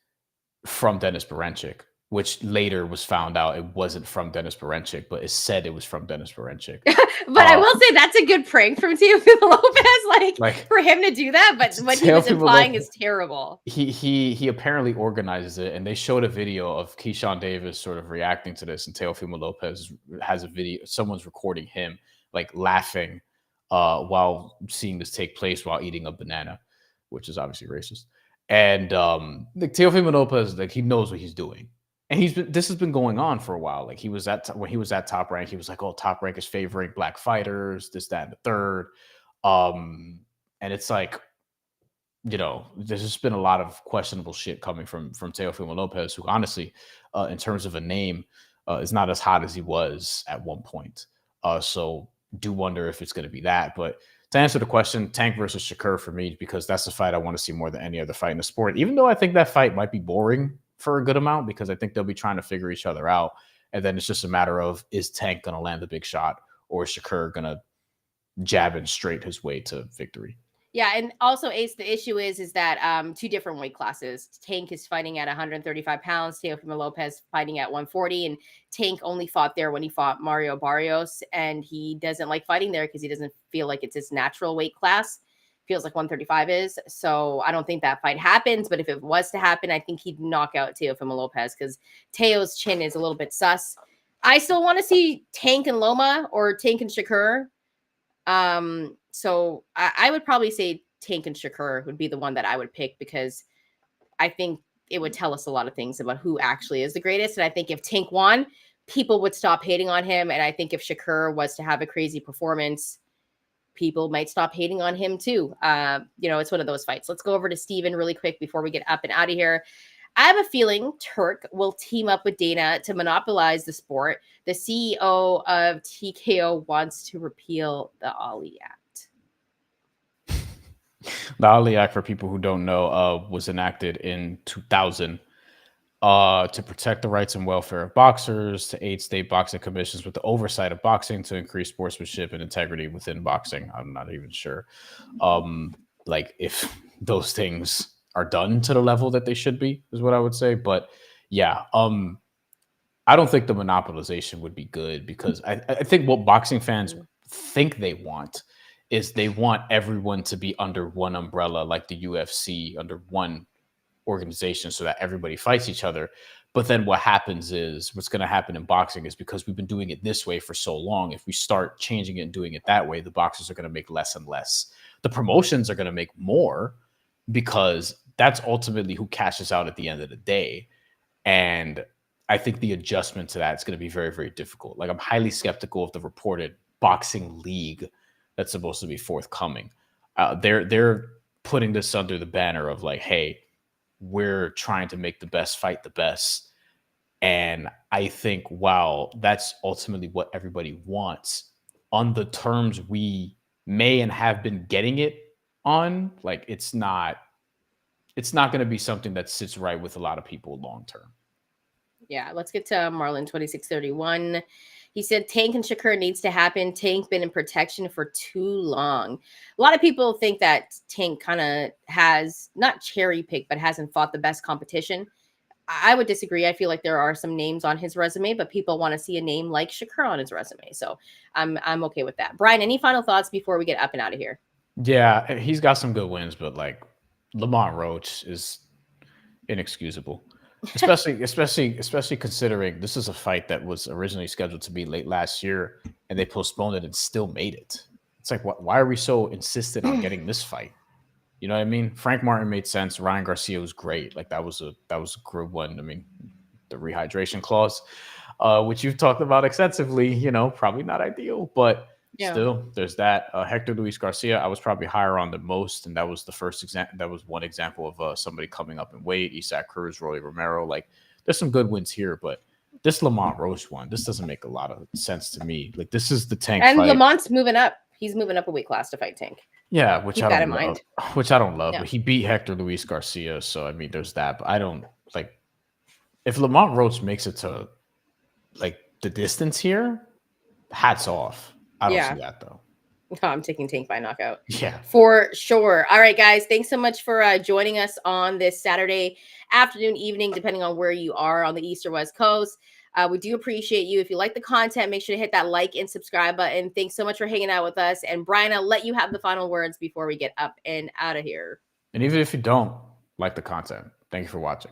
from Dennis Berinchik, which later was found out it wasn't from Dennis Berinchik, but it said it was from Dennis Berinchik. But I will say that's a good prank from Teofimo Lopez, like for him to do that. But what he was implying is terrible. He apparently organizes it, and they showed a video of Keyshawn Davis sort of reacting to this, and Teofimo Lopez has a video. Someone's recording him like laughing while seeing this take place while eating a banana, which is obviously racist. And like Teofimo Lopez, like he knows what he's doing. And this has been going on for a while. Like when he was at Top Rank, he was like, "Oh, Top Rank is favoring black fighters, this, that, and the third." And it's like, you know, there's just been a lot of questionable shit coming from Teofimo Lopez, who honestly, in terms of a name, is not as hot as he was at one point. So do wonder if it's going to be that. But to answer the question, Tank versus Shakur for me, because that's the fight I want to see more than any other fight in the sport. Even though I think that fight might be boring for a good amount, because I think they'll be trying to figure each other out. And then it's just a matter of, is Tank going to land the big shot, or is Shakur going to jab and straight his way to victory? Yeah, and also, Ace, the issue is that two different weight classes. Tank is fighting at 135 pounds, Teofimo Lopez fighting at 140, and Tank only fought there when he fought Mario Barrios, and he doesn't like fighting there because he doesn't feel like it's his natural weight class. Feels like 135 is. So I don't think that fight happens, but if it was to happen, I think he'd knock out Teofimo Lopez because Teo's chin is a little bit sus. I still want to see Tank and Loma or Tank and Shakur. So I would probably say Tank and Shakur would be the one that I would pick, because I think it would tell us a lot of things about who actually is the greatest. And I think if Tank won, people would stop hating on him. And I think if Shakur was to have a crazy performance, people might stop hating on him too. It's one of those fights. Let's go over to Steven really quick before we get up and out of here. I have a feeling Turk will team up with Dana to monopolize the sport. The CEO of TKO wants to repeal the Ali Act. The Ali Act, for people who don't know, was enacted in 2000 to protect the rights and welfare of boxers, to aid state boxing commissions with the oversight of boxing, to increase sportsmanship and integrity within boxing. I'm not even sure like if those things are done to the level that they should be, is what I would say. But yeah, I don't think the monopolization would be good, because I think what boxing fans think they want is they want everyone to be under one umbrella, like the UFC, under one organization, so that everybody fights each other. But then what's going to happen in boxing is, because we've been doing it this way for so long, if we start changing it and doing it that way, the boxers are going to make less and less. The promotions are going to make more, because that's ultimately who cashes out at the end of the day. And I think the adjustment to that is going to be very, very difficult. Like, I'm highly skeptical of the reported boxing league that's supposed to be forthcoming. They're putting this under the banner of like, hey, we're trying to make the best fight the best. And I think, while that's ultimately what everybody wants, on the terms we may and have been getting it on, like, it's not going to be something that sits right with a lot of people long term. Yeah, let's get to Marlon 2631. He said Tank and Shakur needs to happen. Tank been in protection for too long. A lot of people think that Tank kind of has not cherry picked, but hasn't fought the best competition. I would disagree. I feel like there are some names on his resume, but people want to see a name like Shakur on his resume. So I'm okay with that. Brian, any final thoughts before we get up and out of here? Yeah, he's got some good wins, but like Lamont Roach is inexcusable. Especially considering this is a fight that was originally scheduled to be late last year, and they postponed it and still made it. It's like, why are we so insistent on getting this fight? You know what I mean? Frank Martin made sense. Ryan Garcia was great. Like, that was a good one. I mean, the rehydration clause, which you've talked about extensively, probably not ideal, but still, there's that. Hector Luis Garcia, I was probably higher on than most, and that was the first example. That was one example of somebody coming up in weight. Isaac Cruz, Rolly Romero. Like, there's some good wins here, but this Lamont Roach one, this doesn't make a lot of sense to me. Like, this is the Tank And fight. Lamont's moving up. He's moving up a weight class to fight Tank. Yeah, which Keep I that don't in love. mind. Which I don't love. No. But he beat Hector Luis Garcia, so I mean, there's that. But I don't like if Lamont Roach makes it to like the distance here. Hats off. I don't see that though. Oh, I'm taking Tank by knockout. Yeah, for sure. All right, guys. Thanks so much for joining us on this Saturday afternoon, evening, depending on where you are on the East or West Coast. We do appreciate you. If you like the content, make sure to hit that like and subscribe button. Thanks so much for hanging out with us. And Bryan, I'll let you have the final words before we get up and out of here. And even if you don't like the content, thank you for watching.